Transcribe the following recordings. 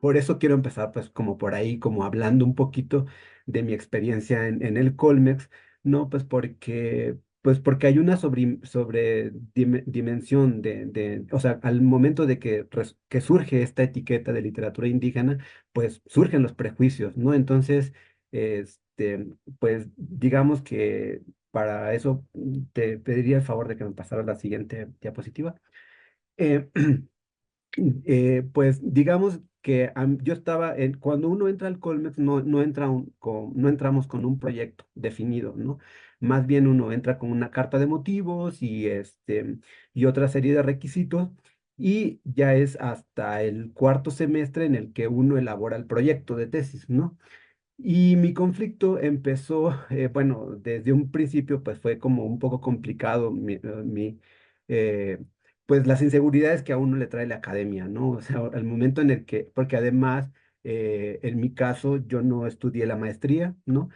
por eso quiero empezar pues como por ahí, como hablando un poquito de mi experiencia en el Colmex, ¿no? Pues porque hay una dimensión o sea, al momento de que surge esta etiqueta de literatura indígena, pues surgen los prejuicios, ¿no? Entonces, pues digamos que para eso te pediría el favor de que me pasaras la siguiente diapositiva. Eh, pues digamos que yo estaba cuando uno entra al Colmex no entra no entramos con un proyecto definido, ¿no? Más bien uno entra con una carta de motivos y otra serie de requisitos y ya es hasta el cuarto semestre en el que uno elabora el proyecto de tesis, ¿no? Y mi conflicto empezó, bueno, desde un principio pues fue como un poco complicado eh, pues las inseguridades que a uno le trae la academia, ¿no? O sea, el momento en el que, porque además, en mi caso, yo no estudié la maestría, ¿no?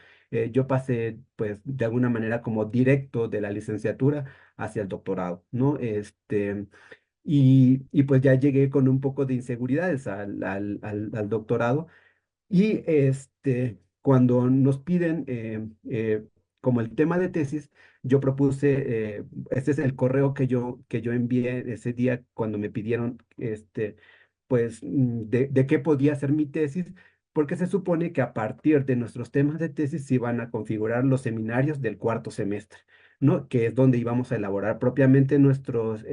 Yo pasé pues de alguna manera como directo de la licenciatura hacia el doctorado, ¿no? Y pues ya llegué con un poco de inseguridades al doctorado y cuando nos piden como el tema de tesis, yo propuse, este es el correo que yo envié ese día cuando me pidieron, pues, de qué podía ser mi tesis, porque se supone que a partir de nuestros temas de tesis se iban a configurar los seminarios del cuarto semestre, ¿no? Que es donde íbamos a elaborar propiamente nuestros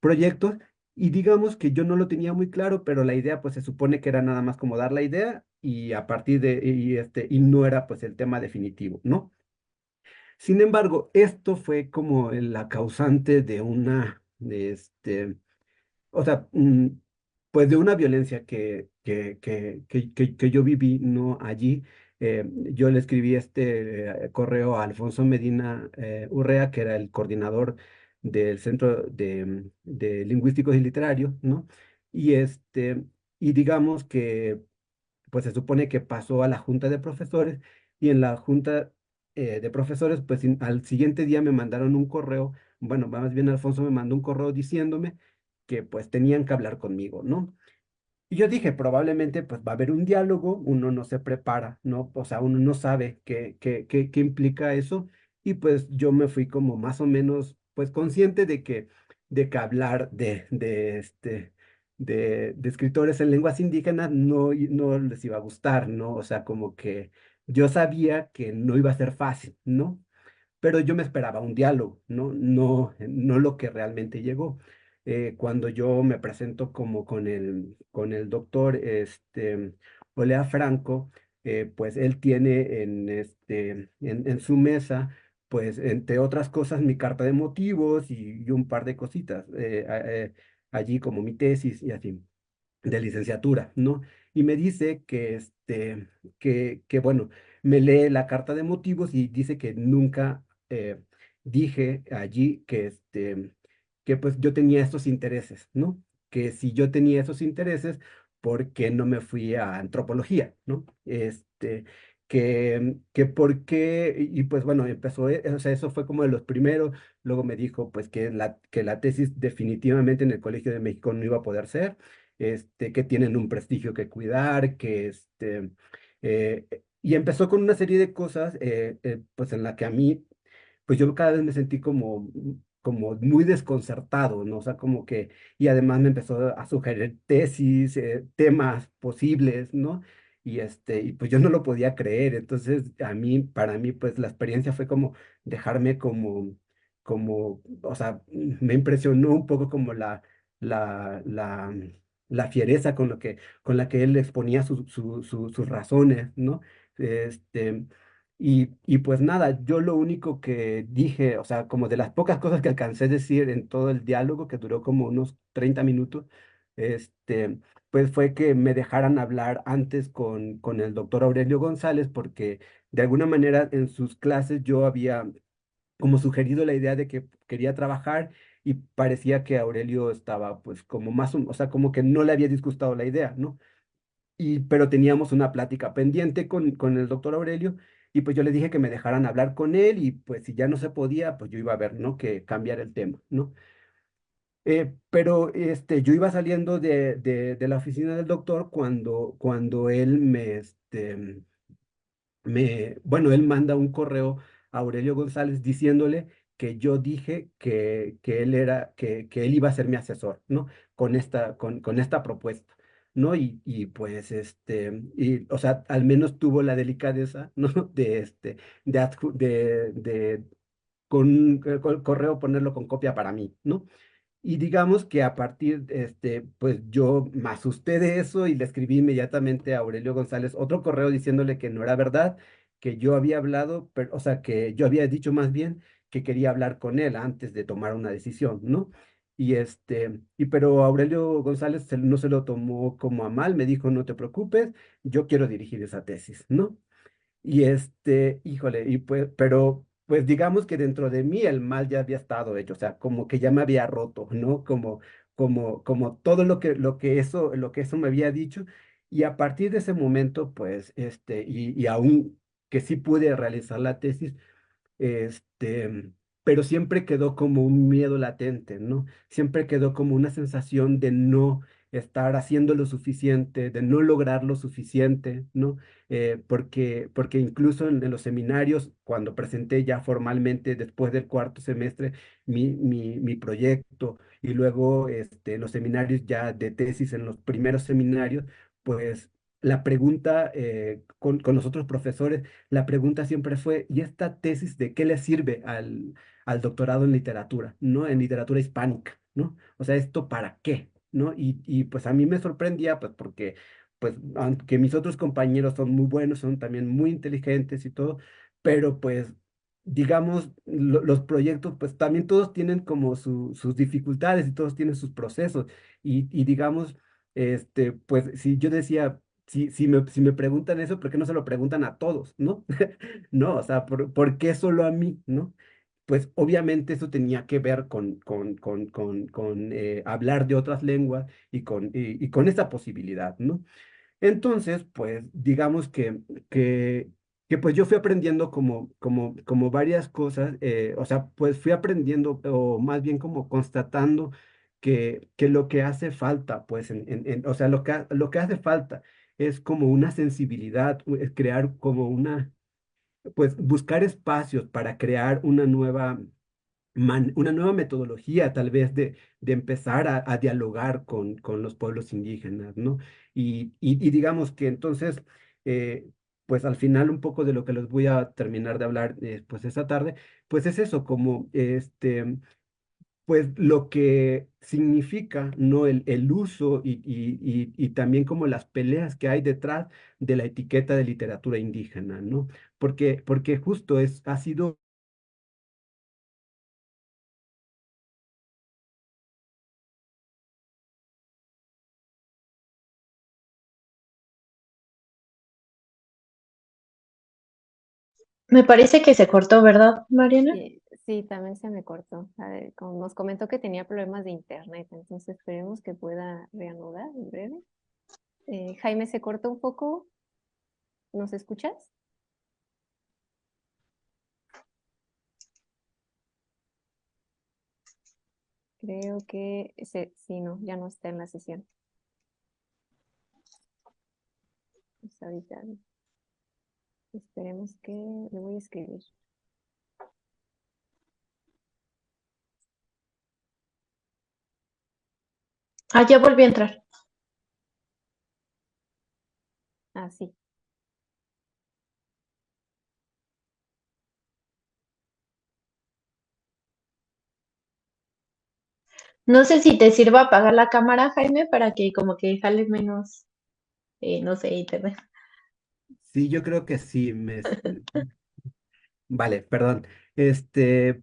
proyectos y digamos que yo no lo tenía muy claro, pero la idea pues se supone que era nada más como dar la idea y a partir y no era pues el tema definitivo, ¿no? Sin embargo, esto fue como la causante de o sea, pues de una violencia que yo viví, ¿no? Allí. Yo le escribí este correo a Alfonso Medina Urrea, que era el coordinador del Centro de Lingüísticos y Literarios, ¿no? Y, y digamos que pues se supone que pasó a la junta de profesores y en la junta de profesores, pues al siguiente día me mandaron un correo, bueno, más bien Alfonso me mandó un correo diciéndome que pues tenían que hablar conmigo, ¿no? Y yo dije, probablemente pues va a haber un diálogo, uno no se prepara, ¿no? O sea, uno no sabe qué implica eso y pues yo me fui como más o menos pues consciente de que hablar de escritores en lenguas indígenas no les iba a gustar, ¿no? O sea, como que yo sabía que no iba a ser fácil, ¿no? Pero yo me esperaba un diálogo, ¿no? No lo que realmente llegó. Cuando yo me presento como con el doctor Olea Franco, pues él tiene en su mesa, pues entre otras cosas, mi carta de motivos y un par de cositas, allí como mi tesis y así de licenciatura, ¿no? Y me dice que bueno, me lee la carta de motivos y dice que nunca dije allí que pues yo tenía estos intereses, ¿no? Que si yo tenía esos intereses, ¿por qué no me fui a antropología, ¿no? Que por qué, y pues bueno, empezó, o sea, eso fue como de los primeros, luego me dijo pues que la tesis definitivamente en el Colegio de México no iba a poder ser, que tienen un prestigio que cuidar, y empezó con una serie de cosas, pues en la que a mí, pues yo cada vez me sentí como muy desconcertado, ¿no? O sea, como que, y además me empezó a sugerir tesis, temas posibles, ¿no? Y pues yo no lo podía creer, entonces para mí, pues la experiencia fue como dejarme o sea, me impresionó un poco como la, la, la fiereza con la que él exponía sus razones, ¿no? Este, y pues nada, yo lo único que dije, o sea, como de las pocas cosas que alcancé a decir en todo el diálogo, que duró como unos 30 minutos, este, pues fue que me dejaran hablar antes con el doctor Aurelio González, porque de alguna manera en sus clases yo había como sugerido la idea de que quería trabajar y parecía que Aurelio estaba pues como más, o sea, como que no le había disgustado la idea, ¿no? Pero teníamos una plática pendiente con el doctor Aurelio y pues yo le dije que me dejaran hablar con él y pues si ya no se podía, pues yo iba a ver, ¿no? Que cambiar el tema, ¿no? Pero yo iba saliendo de la oficina del doctor cuando él bueno, él manda un correo a Aurelio González diciéndole que yo dije que él que él iba a ser mi asesor, ¿no? Con esta propuesta, ¿no? Pues, o sea, al menos tuvo la delicadeza, ¿no? De con el correo ponerlo con copia para mí, ¿no? Y digamos que a partir, pues yo me asusté de eso y le escribí inmediatamente a Aurelio González otro correo diciéndole que no era verdad, que yo había hablado, pero, o sea, que yo había dicho más bien que quería hablar con él antes de tomar una decisión, ¿no? Pero Aurelio González no se lo tomó como a mal, me dijo, no te preocupes, yo quiero dirigir esa tesis, ¿no? Híjole, y pues, pero pues digamos que dentro de mí el mal ya había estado hecho, o sea, como que ya me había roto, ¿no? Como todo lo que eso me había dicho, y a partir de ese momento, pues, y aún que sí pude realizar la tesis, pero siempre quedó como un miedo latente, ¿no? Siempre quedó como una sensación de no estar haciendo lo suficiente, de no lograr lo suficiente, ¿no? Porque incluso en los seminarios, cuando presenté ya formalmente después del cuarto semestre mi proyecto y luego los seminarios ya de tesis en los primeros seminarios, pues la pregunta con los otros profesores, la pregunta siempre fue, ¿y esta tesis de qué le sirve al doctorado en literatura, ¿no? En literatura hispánica, ¿no? O sea, ¿esto para qué? ¿No? Pues a mí me sorprendía, pues porque, pues, aunque mis otros compañeros son muy buenos, son también muy inteligentes y todo, pero pues, digamos, los proyectos, pues también todos tienen como sus dificultades y todos tienen sus procesos. Y digamos, pues si yo decía, si me preguntan eso, ¿por qué no se lo preguntan a todos, no? No, o sea, ¿por qué solo a mí, no? Pues obviamente eso tenía que ver con hablar de otras lenguas y con esa posibilidad, ¿no? Entonces, pues digamos que pues yo fui aprendiendo como varias cosas, o sea, pues fui aprendiendo, o más bien como constatando que lo que hace falta, pues, o sea, lo que hace falta es como una sensibilidad, es crear como pues buscar espacios para crear una nueva metodología tal vez de empezar a dialogar con los pueblos indígenas, ¿no? Y digamos que entonces, pues al final un poco de lo que les voy a terminar de hablar pues esta tarde, pues es eso, como pues lo que significa, ¿no? El uso y también como las peleas que hay detrás de la etiqueta de literatura indígena, ¿no? Porque justo ha sido. Me parece que se cortó, ¿verdad, Mariana? Sí, sí, también se me cortó. A ver, como nos comentó que tenía problemas de internet, entonces esperemos que pueda reanudar en breve. Jaime, se cortó un poco. ¿Nos escuchas? Creo que sí, no, ya no está en la sesión. Pues ahorita esperemos que le voy a escribir. Ah, ya volví a entrar. Ah, sí. No sé si te sirva apagar la cámara, Jaime, para que como que jale menos, no sé, internet. Sí, yo creo que sí. Vale, perdón.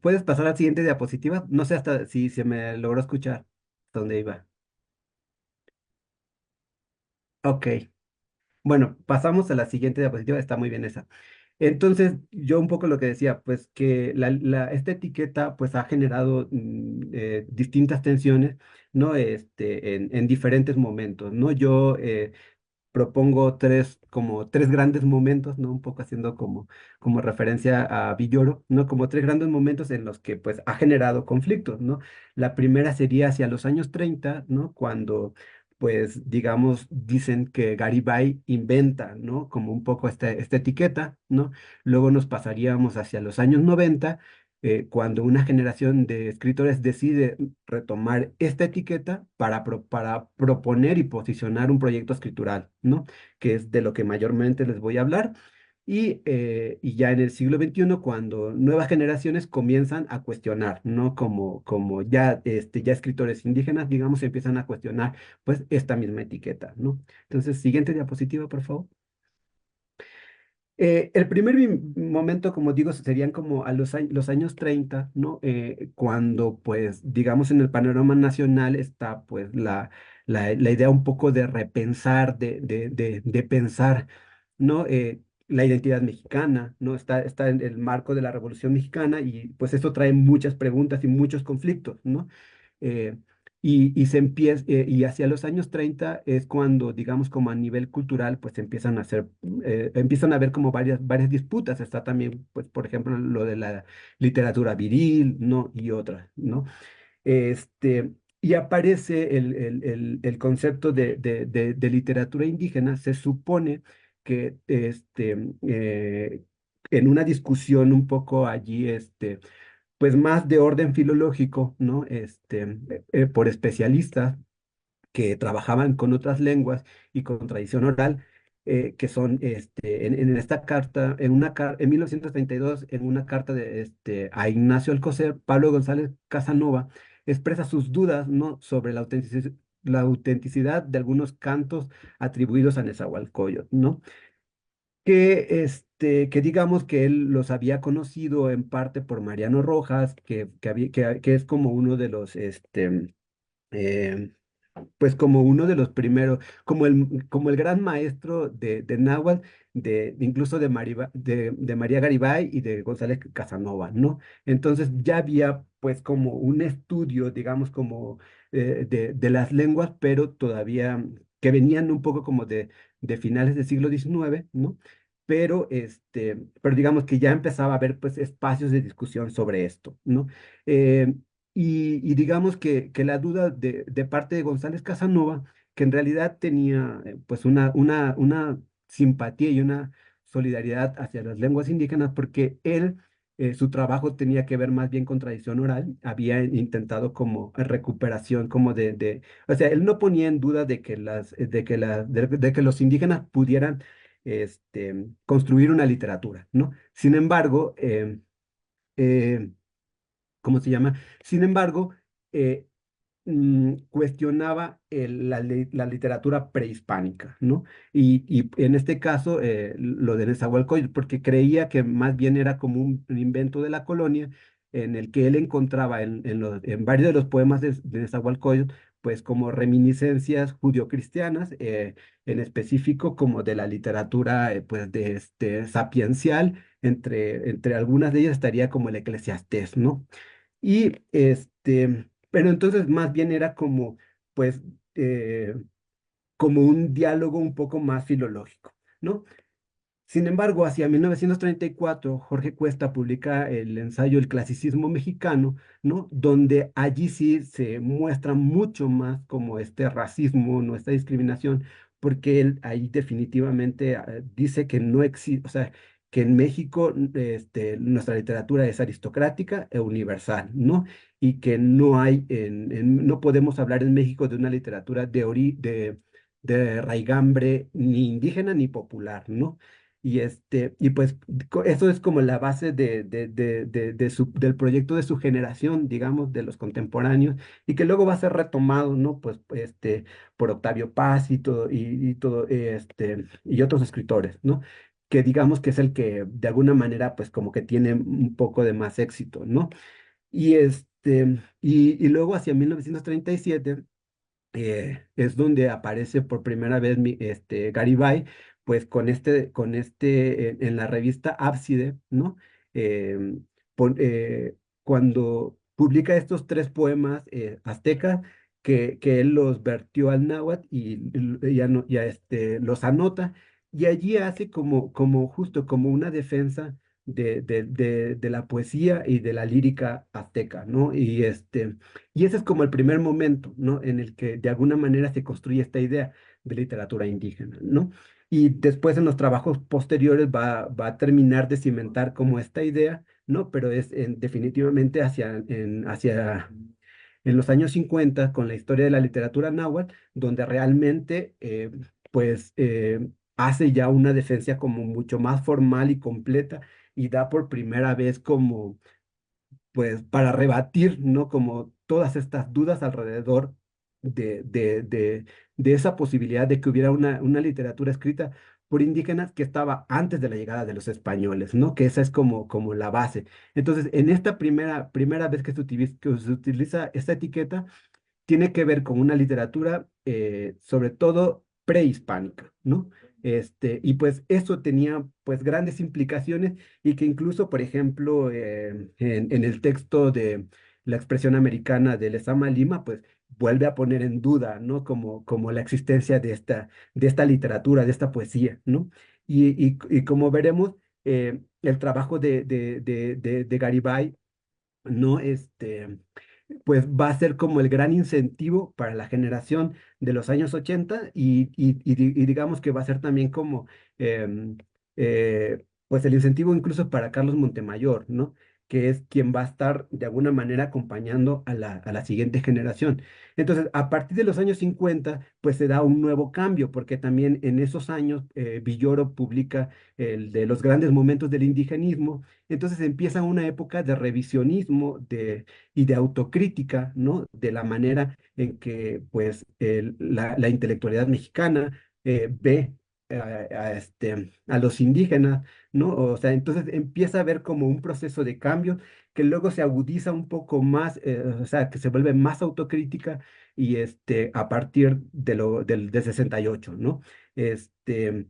¿Puedes pasar a la siguiente diapositiva? No sé hasta si se me logró escuchar dónde iba. Ok. Bueno, pasamos a la siguiente diapositiva. Está muy bien esa. Entonces, yo un poco lo que decía, pues que esta etiqueta pues ha generado distintas tensiones, ¿no? En diferentes momentos, ¿no? propongo como tres grandes momentos, ¿no? Un poco haciendo como referencia a Villoro, ¿no? Como tres grandes momentos en los que pues ha generado conflictos, ¿no? La primera sería hacia los años 30, ¿no? Cuando pues digamos dicen que Garibay inventa, ¿no? Como un poco esta etiqueta, ¿no? Luego nos pasaríamos hacia los años 90, cuando una generación de escritores decide retomar esta etiqueta para proponer y posicionar un proyecto escritural, ¿no? Que es de lo que mayormente les voy a hablar. Y ya en el siglo XXI, cuando nuevas generaciones comienzan a cuestionar, ¿no? Como ya, ya escritores indígenas, digamos, empiezan a cuestionar, pues, esta misma etiqueta, ¿no? Entonces, siguiente diapositiva, por favor. El primer momento, como digo, serían como a los años 30, ¿no? Cuando, pues, digamos, en el panorama nacional está, pues, la idea un poco de repensar, de pensar, ¿no? La identidad mexicana, ¿no? Está en el marco de la Revolución Mexicana y, pues, esto trae muchas preguntas y muchos conflictos, ¿no? Eh, y se empieza, y hacia los años 30 es cuando, digamos, como a nivel cultural, pues empiezan a haber como varias disputas. Está también, pues, por ejemplo, lo de la literatura viril, ¿no? Y otras, ¿no? Y aparece el concepto de literatura indígena. Se supone que en una discusión un poco allí, pues más de orden filológico, ¿no? Por especialistas que trabajaban con otras lenguas y con tradición oral, que son, en esta carta, en 1932, en una carta a Ignacio Alcocer, Pablo González Casanova expresa sus dudas, ¿no? Sobre la autenticidad de algunos cantos atribuidos a Nezahualcóyotl, ¿no? Que digamos que él los había conocido en parte por Mariano Rojas, que es como uno de los, eh, pues como uno de los primeros, como el gran maestro de náhuatl, incluso de María Garibay y de González Casanova, ¿no? Entonces ya había pues como un estudio, digamos, como de las lenguas, pero todavía que venían un poco como de finales del siglo XIX, ¿no? Pero digamos que ya empezaba a haber pues espacios de discusión sobre esto, ¿no? Eh, y digamos que la duda de parte de González Casanova, que en realidad tenía pues una simpatía y una solidaridad hacia las lenguas indígenas, porque él, su trabajo tenía que ver más bien con tradición oral, había intentado como recuperación como o sea, él no ponía en duda de que de que los indígenas pudieran construir una literatura, ¿no? Sin embargo, eh, ¿cómo se llama? Sin embargo, eh, cuestionaba la literatura prehispánica, ¿no? Y en este caso, lo de Nezahualcóyotl, porque creía que más bien era como un invento de la colonia, en el que él encontraba en varios de los poemas de Nezahualcóyotl, pues como reminiscencias judio-cristianas, en específico como de la literatura, pues de sapiencial, entre algunas de ellas estaría como el Eclesiastés, ¿no? Pero entonces más bien era pues, eh, como un diálogo un poco más filológico, ¿no? Sin embargo, hacia 1934, Jorge Cuesta publica el ensayo El clasicismo mexicano, ¿no? Donde allí sí se muestra mucho más como este racismo, no esta discriminación, porque él ahí definitivamente dice que no existe, o sea, que en México nuestra literatura es aristocrática e universal, ¿no? Y que no hay, no podemos hablar en México de una literatura de raigambre ni indígena ni popular, ¿no? Y pues eso es como la base del proyecto de su generación, digamos, de los contemporáneos, y que luego va a ser retomado, ¿no? Pues, por Octavio Paz y otros escritores, ¿no? Que digamos que es el que de alguna manera, pues como que tiene un poco de más éxito, ¿no? Y luego hacia 1937 es donde aparece por primera vez Garibay, pues en la revista Ábside, ¿no? Cuando publica estos tres poemas aztecas que él los vertió al náhuatl los anota, y allí hace como justo como una defensa de la poesía y de la lírica azteca, ¿no? Y ese es como el primer momento, ¿no? En el que de alguna manera se construye esta idea de literatura indígena, ¿no? Y después en los trabajos posteriores va a terminar de cimentar como esta idea, ¿no? Pero definitivamente en los años 50 con la historia de la literatura náhuatl, donde realmente, pues, hace ya una defensa como mucho más formal y completa, y da por primera vez como pues para rebatir, ¿no? Como todas estas dudas alrededor de, de, de, de esa posibilidad de que hubiera una literatura escrita por indígenas que estaba antes de la llegada de los españoles, ¿no? Que esa es como la base. Entonces, en esta primera vez que se utiliza esta etiqueta, tiene que ver con una literatura sobre todo prehispánica, ¿no? Y pues eso tenía pues grandes implicaciones, y que incluso, por ejemplo, en el texto de la expresión americana de Lezama Lima, pues vuelve a poner en duda, ¿no? Como la existencia de esta literatura, de esta poesía, ¿no? Y como veremos, el trabajo de Garibay, ¿no? Pues va a ser como el gran incentivo para la generación de los años 80, y digamos que va a ser también como em, pues el incentivo incluso para Carlos Montemayor, ¿no? Que es quien va a estar de alguna manera acompañando a la siguiente generación. Entonces, a partir de los años 50, pues se da un nuevo cambio, porque también en esos años Villoro publica el de los grandes momentos del indigenismo. Entonces empieza una época de revisionismo, y de autocrítica, ¿no? De la manera en que, pues, la intelectualidad mexicana ve a los indígenas, ¿no? O sea, entonces empieza a haber como un proceso de cambio que luego se agudiza un poco más, o sea, que se vuelve más autocrítica, y a partir del 68, ¿no? Este,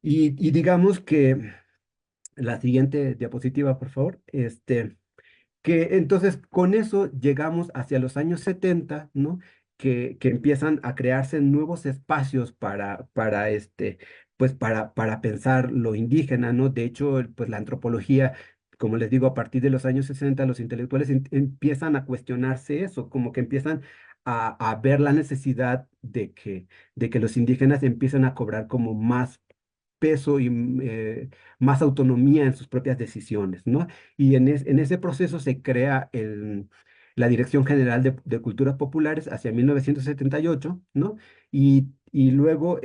y digamos que la siguiente diapositiva, por favor. Que entonces con eso llegamos hacia los años 70, ¿no? Que empiezan a crearse nuevos espacios para pensar lo indígena, ¿no? De hecho, pues la antropología, como les digo, a partir de los años 60 los intelectuales empiezan a cuestionarse eso, como que empiezan a ver la necesidad de que los indígenas empiezan a cobrar como más peso y más autonomía en sus propias decisiones, ¿no? Y en ese proceso se crea la Dirección General de Culturas Populares hacia 1978, ¿no? Y luego,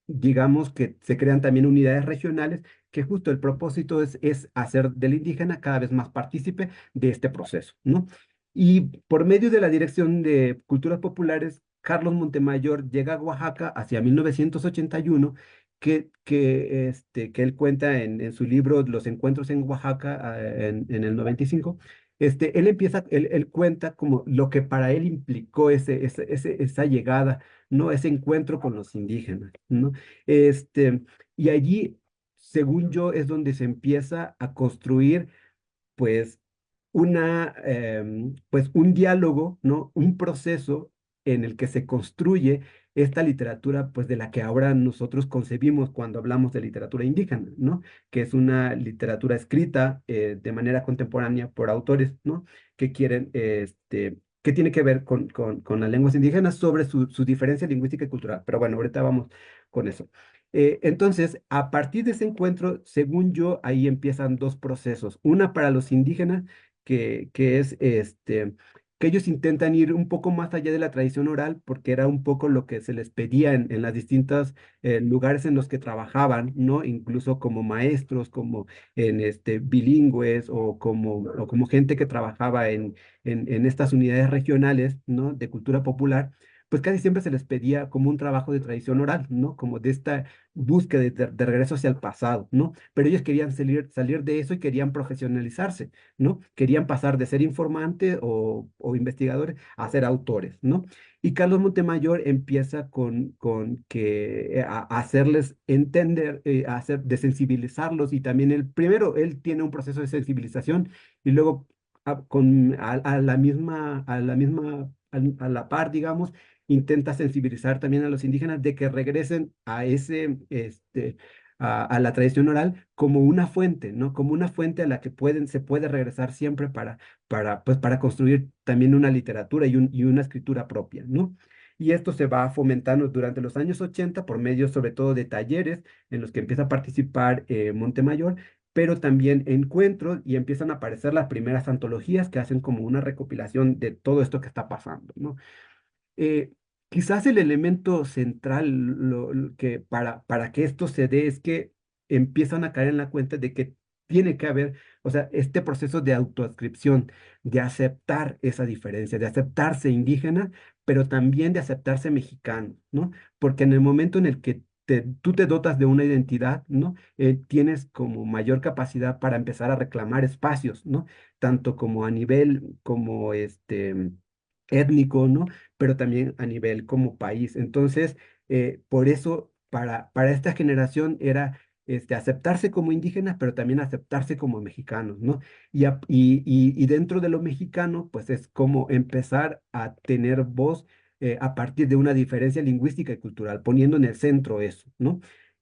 digamos que se crean también unidades regionales, que justo el propósito es hacer del indígena cada vez más partícipe de este proceso, ¿no? Y por medio de la Dirección de Culturas Populares, Carlos Montemayor llega a Oaxaca hacia 1981, que él cuenta en su libro Los Encuentros en Oaxaca, en el 95. Él cuenta como lo que para él implicó esa llegada, ¿no? Ese encuentro con los indígenas, ¿no? Este, y allí, según yo, es donde se empieza a construir, pues, pues un diálogo, ¿no? Un proceso en el que se construye esta literatura, pues de la que ahora nosotros concebimos cuando hablamos de literatura indígena, ¿no? Que es una literatura escrita de manera contemporánea por autores, ¿no? Que tiene que ver con las lenguas indígenas sobre su diferencia lingüística y cultural. Pero bueno, ahorita vamos con eso. Entonces, a partir de ese encuentro, según yo, ahí empiezan dos procesos. Una para los indígenas, que es que ellos intentan ir un poco más allá de la tradición oral, porque era un poco lo que se les pedía en las distintas lugares en los que trabajaban, ¿no? Incluso como maestros, como bilingües, o como gente que trabajaba en estas unidades regionales, ¿no? De cultura popular. Pues casi siempre se les pedía como un trabajo de tradición oral, ¿no? Como de esta búsqueda de regreso hacia el pasado, ¿no? Pero ellos querían salir de eso y querían profesionalizarse, ¿no? Querían pasar de ser informantes o investigadores a ser autores, ¿no? Y Carlos Montemayor empieza con a hacerles entender, de sensibilizarlos, y también primero él tiene un proceso de sensibilización, y luego a la misma a la par, digamos, intenta sensibilizar también a los indígenas de que regresen a a la tradición oral como una fuente, ¿no? Como una fuente a la que se puede regresar siempre pues, para construir también una literatura y una escritura propia, ¿no? Y esto se va fomentando durante los años 80 por medio sobre todo de talleres en los que empieza a participar Montemayor, pero también encuentros y empiezan a aparecer las primeras antologías que hacen como una recopilación de todo esto que está pasando, ¿no? eh, Quizás el elemento central que para que esto se dé es que empiezan a caer en la cuenta de que tiene que haber, o sea, este proceso de autoascripción, de aceptar esa diferencia, de aceptarse indígena, pero también de aceptarse mexicano, ¿no? Porque en el momento en el que tú te dotas de una identidad, ¿no? Tienes como mayor capacidad para empezar a reclamar espacios, ¿no? Tanto como a nivel como étnico, ¿no? Pero también a nivel como país. Entonces, por eso, para esta generación era aceptarse como indígenas, pero también aceptarse como mexicanos, ¿no? Y dentro de lo mexicano, pues es como empezar a tener voz a partir de una diferencia lingüística y cultural, poniendo en el centro eso, ¿no?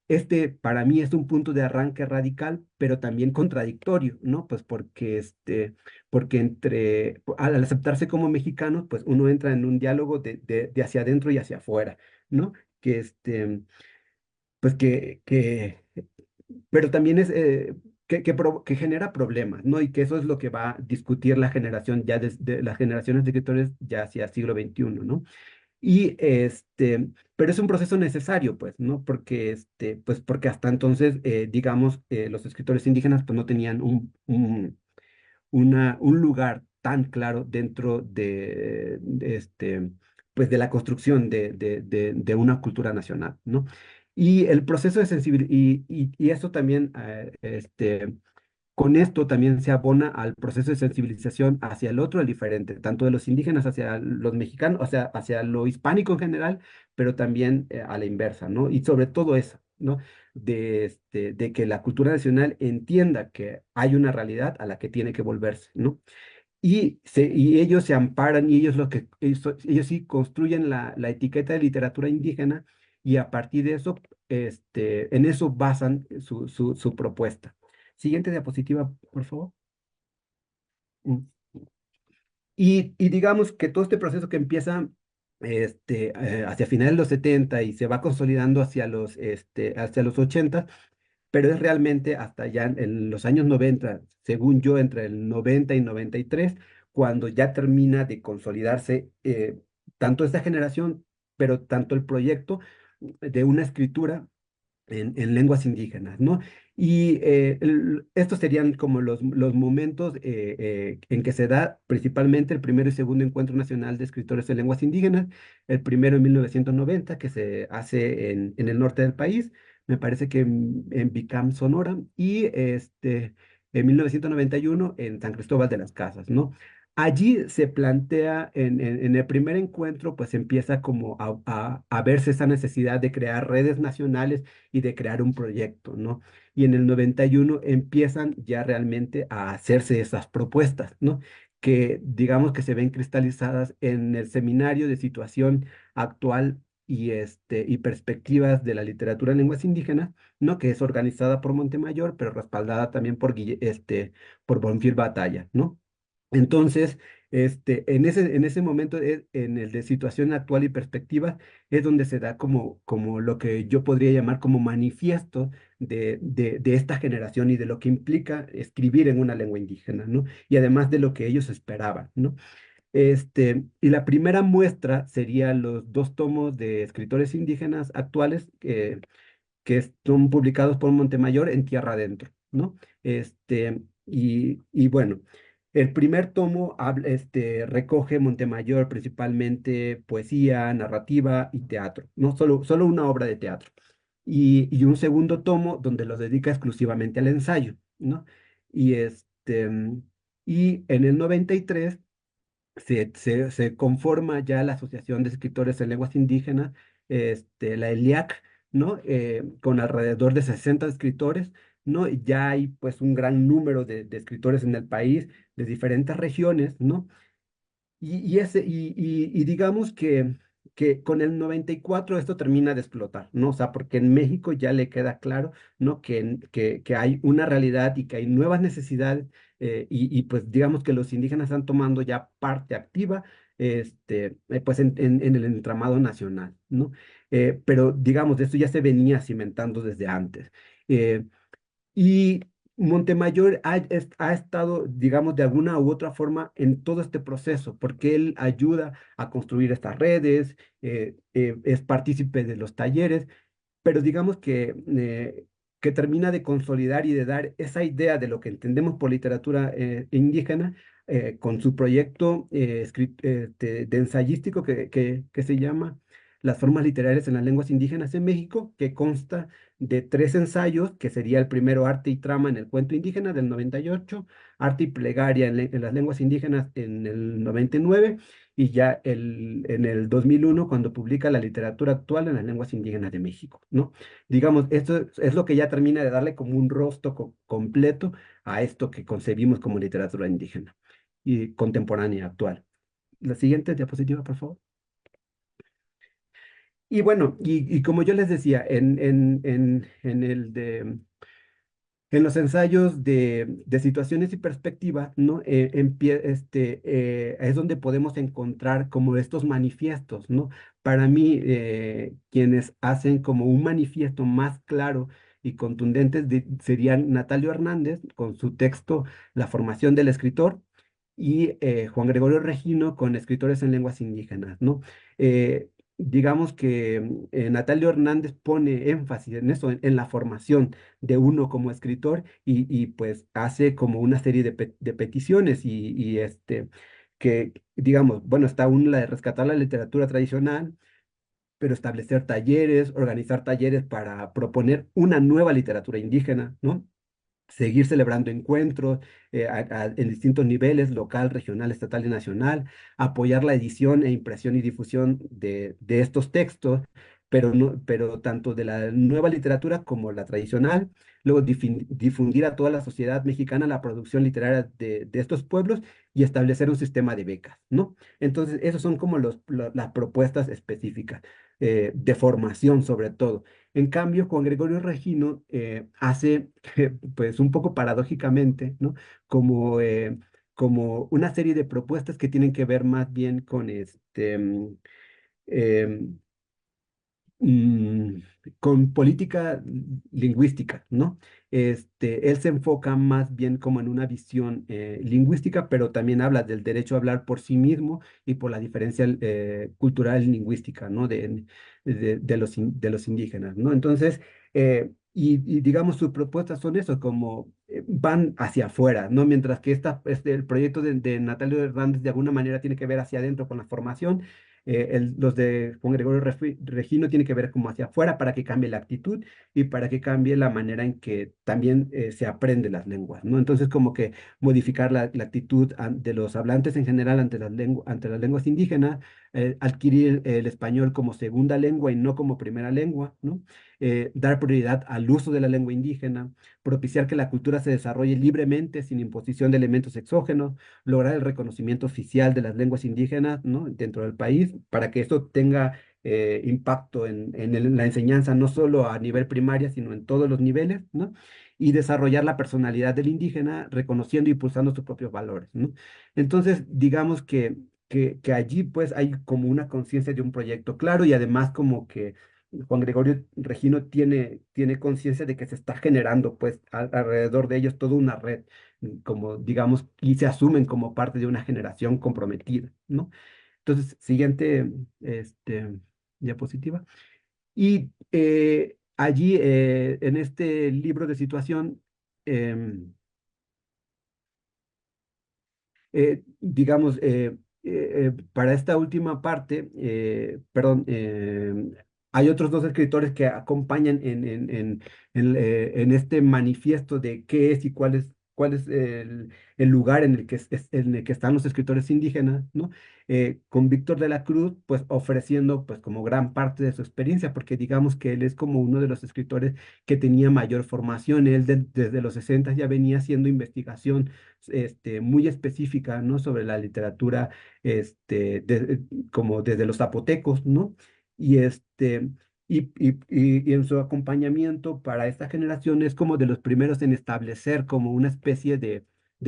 Este para mí es un punto de arranque radical, pero también contradictorio, ¿no? Pues porque al aceptarse como mexicanos, pues uno entra en un diálogo de hacia adentro y hacia afuera, ¿no? Que pues pero también es, que genera problemas, ¿no? Y que eso es lo que va a discutir la generación ya desde las generaciones de escritores ya hacia siglo XXI, ¿no? Y pero es un proceso necesario, pues, ¿no? Porque pues porque hasta entonces, digamos, los escritores indígenas pues no tenían un lugar tan claro dentro pues de la construcción de una cultura nacional, ¿no? Y el proceso de sensibilidad, y eso también, con esto también se abona al proceso de sensibilización hacia el otro, el diferente, tanto de los indígenas hacia los mexicanos, o sea, hacia lo hispánico en general, pero también a la inversa, ¿no? Y sobre todo eso, ¿no? De que la cultura nacional entienda que hay una realidad a la que tiene que volverse, ¿no? Y ellos se amparan y ellos sí construyen la etiqueta de literatura indígena y a partir de eso, en eso basan su propuesta. Siguiente diapositiva, por favor. Mm. Y digamos que todo este proceso que empieza hacia finales de los 70 y se va consolidando hacia los 80, pero es realmente hasta ya en los años 90, según yo, entre el 90 y 93, cuando ya termina de consolidarse tanto esta generación, pero tanto el proyecto de una escritura en lenguas indígenas, ¿no? Y estos serían como los momentos en que se da principalmente el primero y segundo Encuentro Nacional de Escritores de Lenguas Indígenas, el primero en 1990, que se hace en el norte del país, me parece que en Bicam, Sonora, y en 1991 en San Cristóbal de las Casas, ¿no? Allí se plantea, en el primer encuentro, pues empieza como a verse esa necesidad de crear redes nacionales y de crear un proyecto, ¿no? Y en el 91 empiezan ya realmente a hacerse esas propuestas, ¿no? Que digamos que se ven cristalizadas en el seminario de situación actual y perspectivas de la literatura en lenguas indígenas, ¿no? Que es organizada por Montemayor, pero respaldada también por Bonfil Batalla, ¿no? Entonces, en ese momento, en el de situación actual y perspectiva, es donde se da como lo que yo podría llamar como manifiesto de esta generación y de lo que implica escribir en una lengua indígena, ¿no? Y además de lo que ellos esperaban, ¿no? Y la primera muestra sería los dos tomos de escritores indígenas actuales que son publicados por Montemayor en Tierra Adentro, ¿no? Y bueno, el primer tomo recoge Montemayor principalmente poesía, narrativa y teatro, no solo una obra de teatro. Y un segundo tomo donde lo dedica exclusivamente al ensayo, ¿no? Y, y en el 93 se conforma ya la Asociación de Escritores en Lenguas Indígenas, la ELIAC, ¿no? Con alrededor de 60 escritores, ¿no? Y ya hay pues un gran número de escritores en el país, de diferentes regiones, ¿no? y digamos que con el 94 esto termina de explotar, ¿no? O sea, porque en México ya le queda claro, ¿no? Que hay una realidad y que hay nuevas necesidades y pues digamos que los indígenas están tomando ya parte activa, pues en el entramado nacional, ¿no? Pero digamos, esto ya se venía cimentando desde antes. Eh, y Montemayor ha estado, digamos, de alguna u otra forma en todo este proceso, porque él ayuda a construir estas redes, es partícipe de los talleres, pero digamos que termina de consolidar y de dar esa idea de lo que entendemos por literatura indígena con su proyecto de ensayístico que se llama Las formas literarias en las lenguas indígenas en México, que consta de tres ensayos, que sería el primero Arte y Trama en el cuento indígena del 98, Arte y Plegaria en las lenguas indígenas en el 99 y ya en el 2001 cuando publica la literatura actual en las lenguas indígenas de México, ¿no? Digamos, esto es lo que ya termina de darle como un rostro completo a esto que concebimos como literatura indígena y contemporánea actual. La siguiente diapositiva, por favor. Y bueno, y como yo les decía, en los ensayos de situaciones y perspectivas, ¿no? Es donde podemos encontrar como estos manifiestos, ¿no? Para mí, quienes hacen como un manifiesto más claro y contundente serían Natalio Hernández con su texto La formación del escritor y Juan Gregorio Regino con escritores en lenguas indígenas, ¿no? Digamos que Natalio Hernández pone énfasis en eso, en la formación de uno como escritor pues hace como una serie de peticiones que digamos, bueno, está una la de rescatar la literatura tradicional, pero establecer talleres, organizar talleres para proponer una nueva literatura indígena, ¿no? Seguir celebrando encuentros en distintos niveles, local, regional, estatal y nacional, apoyar la edición e impresión y difusión de estos textos, pero, no, pero tanto de la nueva literatura como la tradicional, luego difundir a toda la sociedad mexicana la producción literaria de estos pueblos y establecer un sistema de becas, ¿no? Entonces, esos son como las propuestas específicas de formación sobre todo. En cambio, Juan Gregorio Regino hace, pues un poco paradójicamente, ¿no? Como, como una serie de propuestas que tienen que ver más bien con em, mm, con política lingüística, ¿no? Él se enfoca más bien como en una visión lingüística, pero también habla del derecho a hablar por sí mismo y por la diferencia cultural y lingüística, ¿no? De los indígenas, ¿no? Entonces, y digamos, sus propuestas son eso, como van hacia afuera, ¿no? Mientras que el proyecto de Natalio Hernández de alguna manera tiene que ver hacia adentro con la formación los de Juan Gregorio Regino tienen que ver como hacia afuera para que cambie la actitud y para que cambie la manera en que también se aprende las lenguas, ¿no? Entonces, como que modificar la actitud de los hablantes en general ante las lenguas indígenas, adquirir el español como segunda lengua y no como primera lengua, ¿no? Dar prioridad al uso de la lengua indígena, propiciar que la cultura se desarrolle libremente sin imposición de elementos exógenos, lograr el reconocimiento oficial de las lenguas indígenas, ¿no? Dentro del país, para que esto tenga impacto la enseñanza, no solo a nivel primaria, sino en todos los niveles, ¿no? Y desarrollar la personalidad del indígena, reconociendo y impulsando sus propios valores, ¿no? Entonces, digamos que allí pues hay como una conciencia de un proyecto claro y además como que Juan Gregorio Regino tiene conciencia de que se está generando pues alrededor de ellos toda una red como digamos, y se asumen como parte de una generación comprometida, ¿no? Entonces, siguiente diapositiva. Y allí, en este libro de situación, em, digamos, para esta última parte, perdón, hay otros dos escritores que acompañan en este manifiesto de qué es y cuál es el lugar en el que, en el que están los escritores indígenas, ¿no? Con Víctor de la Cruz, pues ofreciendo pues como gran parte de su experiencia, porque digamos que él es como uno de los escritores que tenía mayor formación. Él desde los 60 ya venía haciendo investigación muy específica, ¿no? Sobre la literatura, como desde los zapotecos, ¿no? Y y en su acompañamiento para esta generación es como de los primeros en establecer como una especie de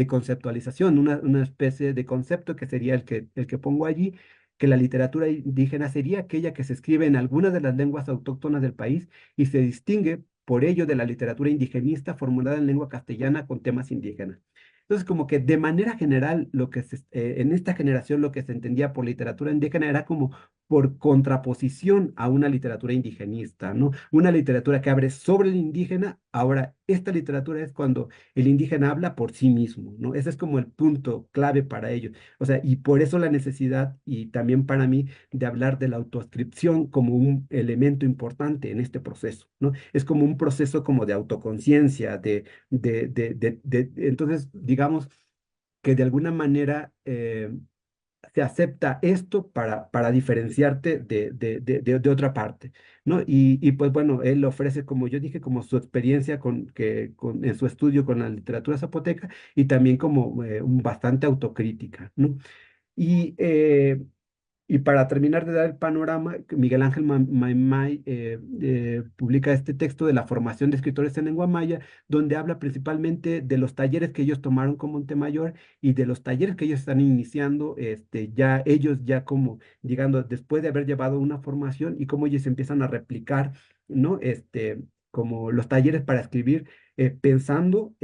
conceptualización, una especie de concepto que sería el que pongo allí, que la literatura indígena sería aquella que se escribe en alguna de las lenguas autóctonas del país y se distingue por ello de la literatura indigenista formulada en lengua castellana con temas indígenas. Entonces, como que de manera general, en esta generación lo que se entendía por literatura indígena era como por contraposición a una literatura indigenista, ¿no? Una literatura que abre sobre el indígena. Ahora, esta literatura es cuando el indígena habla por sí mismo, ¿no? Ese es como el punto clave para ellos. O sea, y por eso la necesidad, y también para mí, de hablar de la autoascripción como un elemento importante en este proceso, ¿no? Es como un proceso como de autoconciencia, entonces, digamos que de alguna manera se acepta esto para diferenciarte de otra parte, ¿no? Y pues bueno, él ofrece, como yo dije, como su experiencia en su estudio con la literatura zapoteca y también como un bastante autocrítica, ¿no? Y, eh, y para terminar de dar el panorama, Miguel Ángel Maimai publica este texto de la formación de escritores en lengua maya, donde habla principalmente de los talleres que ellos tomaron con Montemayor y de los talleres que ellos están iniciando, ya ellos ya como, llegando después de haber llevado una formación y cómo ellos empiezan a replicar, ¿no? Como los talleres para escribir, pensando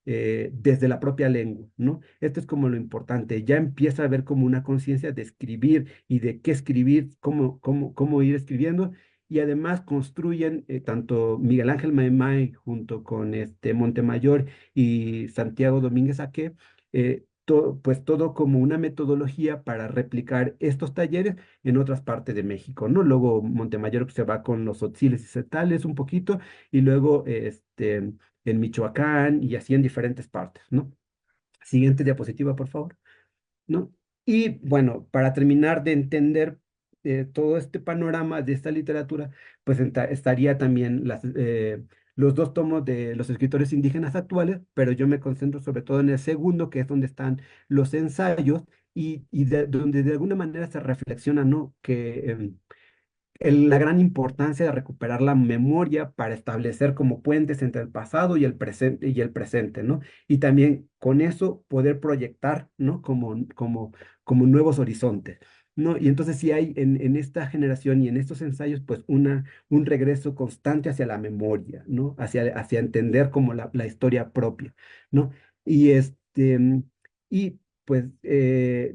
desde la propia lengua, ¿no? Esto es como lo importante. Ya empieza a haber como una conciencia de escribir y de qué escribir, cómo ir escribiendo. Y además construyen tanto Miguel Ángel Maimai junto con Montemayor y Santiago Domínguez Aque, pues todo como una metodología para replicar estos talleres en otras partes de México, ¿no? Luego Montemayor se va con los otziles y setales un poquito y luego en Michoacán y así en diferentes partes, ¿no? Siguiente diapositiva, por favor, ¿no? Y bueno, para terminar de entender todo este panorama de esta literatura, pues estaría también los dos tomos de los escritores indígenas actuales, pero yo me concentro sobre todo en el segundo, que es donde están los ensayos donde de alguna manera se reflexiona, ¿no? Que la gran importancia de recuperar la memoria para establecer como puentes entre el pasado y el presente, ¿no? Y también con eso poder proyectar, ¿no? Como nuevos horizontes, ¿no? Y entonces sí hay en esta generación y en estos ensayos, pues un regreso constante hacia la memoria, ¿no? Hacia entender como la historia propia, ¿no? Y y pues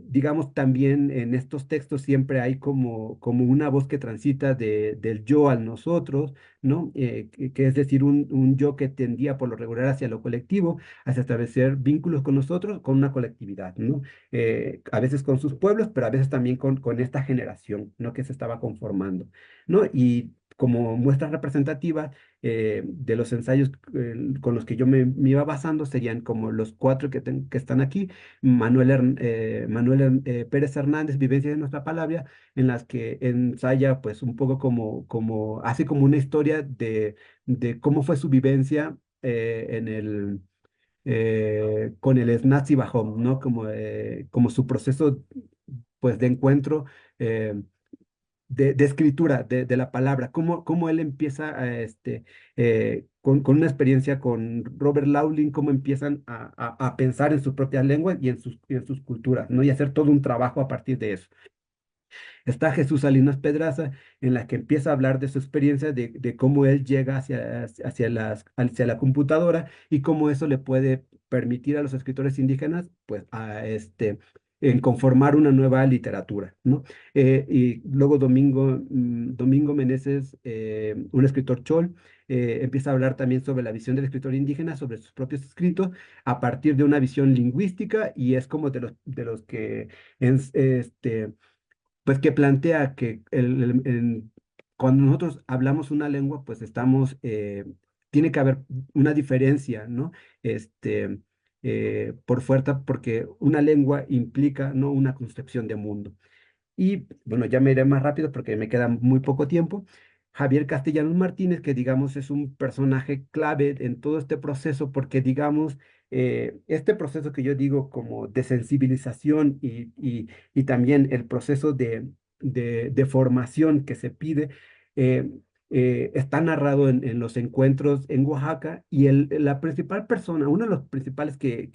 digamos también en estos textos siempre hay como una voz que transita del yo al nosotros, ¿no? Que es decir, un yo que tendía por lo regular hacia lo colectivo, hacia establecer vínculos con nosotros, con una colectividad, ¿no? A veces con sus pueblos, pero a veces también con esta generación, ¿no? Que se estaba conformando, ¿no? Y como muestra representativa de los ensayos con los que yo me iba basando serían como los cuatro que están aquí, Pérez Hernández, Vivencias de nuestra palabra, en las que ensaya pues un poco hace como una historia de cómo fue su vivencia con el Snazi Bajón, ¿no? Como su proceso pues de encuentro. De escritura de la palabra, cómo él empieza con una experiencia con Robert Laughlin, cómo empiezan a pensar en su propia lengua y en sus culturas, ¿no? Y hacer todo un trabajo a partir de eso. Está Jesús Salinas Pedraza, en la que empieza a hablar de su experiencia, de cómo él llega hacia la computadora y cómo eso le puede permitir a los escritores indígenas, pues, en conformar una nueva literatura, ¿no? Y luego Domingo Meneses, un escritor chol, empieza a hablar también sobre la visión del escritor indígena, sobre sus propios escritos, a partir de una visión lingüística, y es como de los que pues que plantea que cuando nosotros hablamos una lengua, pues tiene que haber una diferencia, ¿no? Este, por fuerza, porque una lengua implica, ¿no?, una concepción de mundo. Y bueno, ya me iré más rápido porque me queda muy poco tiempo. Javier Castellanos Martínez, que digamos es un personaje clave en todo este proceso, porque digamos, este proceso que yo digo como de sensibilización y también el proceso de formación que se pide, eh, está narrado en los encuentros en Oaxaca y la principal persona, uno de los principales que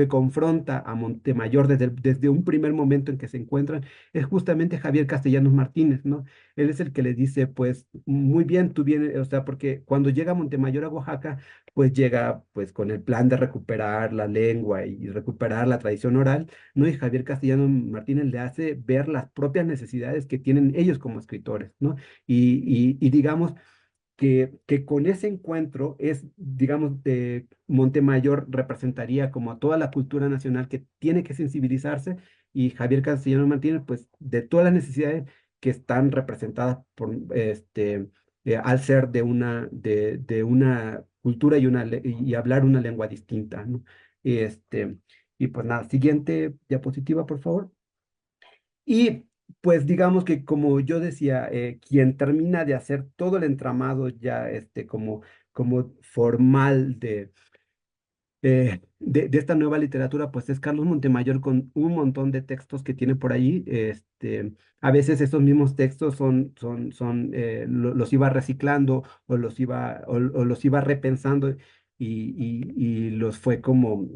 confronta a Montemayor desde un primer momento en que se encuentran, es justamente Javier Castellanos Martínez, ¿no? Él es el que le dice, pues, muy bien, tú vienes, o sea, porque cuando llega Montemayor a Oaxaca, pues llega, pues, con el plan de recuperar la lengua y recuperar la tradición oral, ¿no? Y Javier Castellanos Martínez le hace ver las propias necesidades que tienen ellos como escritores, ¿no? Y digamos que con ese encuentro es, digamos, Montemayor representaría como a toda la cultura nacional que tiene que sensibilizarse y Javier Castellanos Martínez, pues, de todas las necesidades que están representadas por, al ser de una cultura y hablar una lengua distinta, ¿no? Este, y pues nada, siguiente diapositiva, por favor. Y pues digamos que como yo decía, quien termina de hacer todo el entramado ya como formal de esta nueva literatura, pues es Carlos Montemayor con un montón de textos que tiene por ahí. A veces esos mismos textos los iba reciclando o los iba repensando y los fue como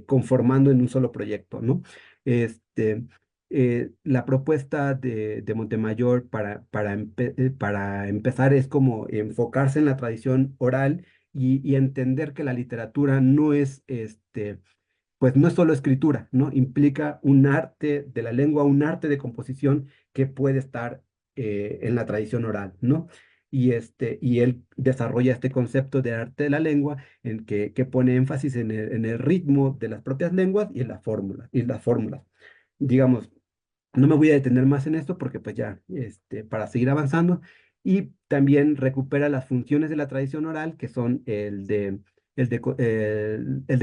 conformando en un solo proyecto, ¿no? Este, la propuesta de Montemayor para empezar es como enfocarse en la tradición oral y entender que la literatura no es, pues no es solo escritura, ¿no? Implica un arte de la lengua, un arte de composición que puede estar en la tradición oral, ¿no? Y él desarrolla este concepto de arte de la lengua que pone énfasis en el ritmo de las propias lenguas y en las fórmulas. Digamos, no me voy a detener más en esto porque pues ya, para seguir avanzando, y también recupera las funciones de la tradición oral, que son el de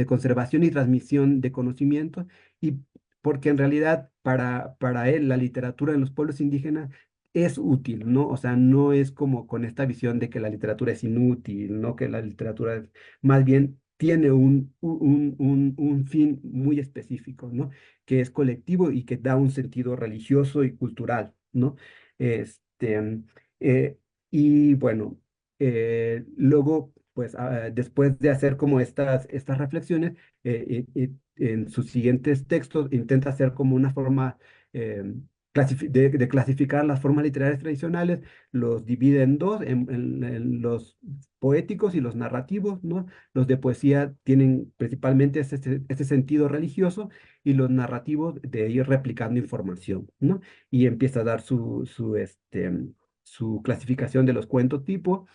conservación y transmisión de conocimiento, y porque en realidad para él la literatura en los pueblos indígenas es útil, ¿no? O sea, no es como con esta visión de que la literatura es inútil, ¿no? Que la literatura más bien tiene un fin muy específico, ¿no? Que es colectivo y que da un sentido religioso y cultural, ¿no? Este, eh, y bueno, luego, pues después de hacer como estas reflexiones, en sus siguientes textos intenta hacer como una forma de clasificar las formas literarias tradicionales, los divide en dos, en los poéticos y los narrativos, ¿no? Los de poesía tienen principalmente este sentido religioso y los narrativos de ir replicando información, ¿no? Y empieza a dar su clasificación de los cuentos tipo.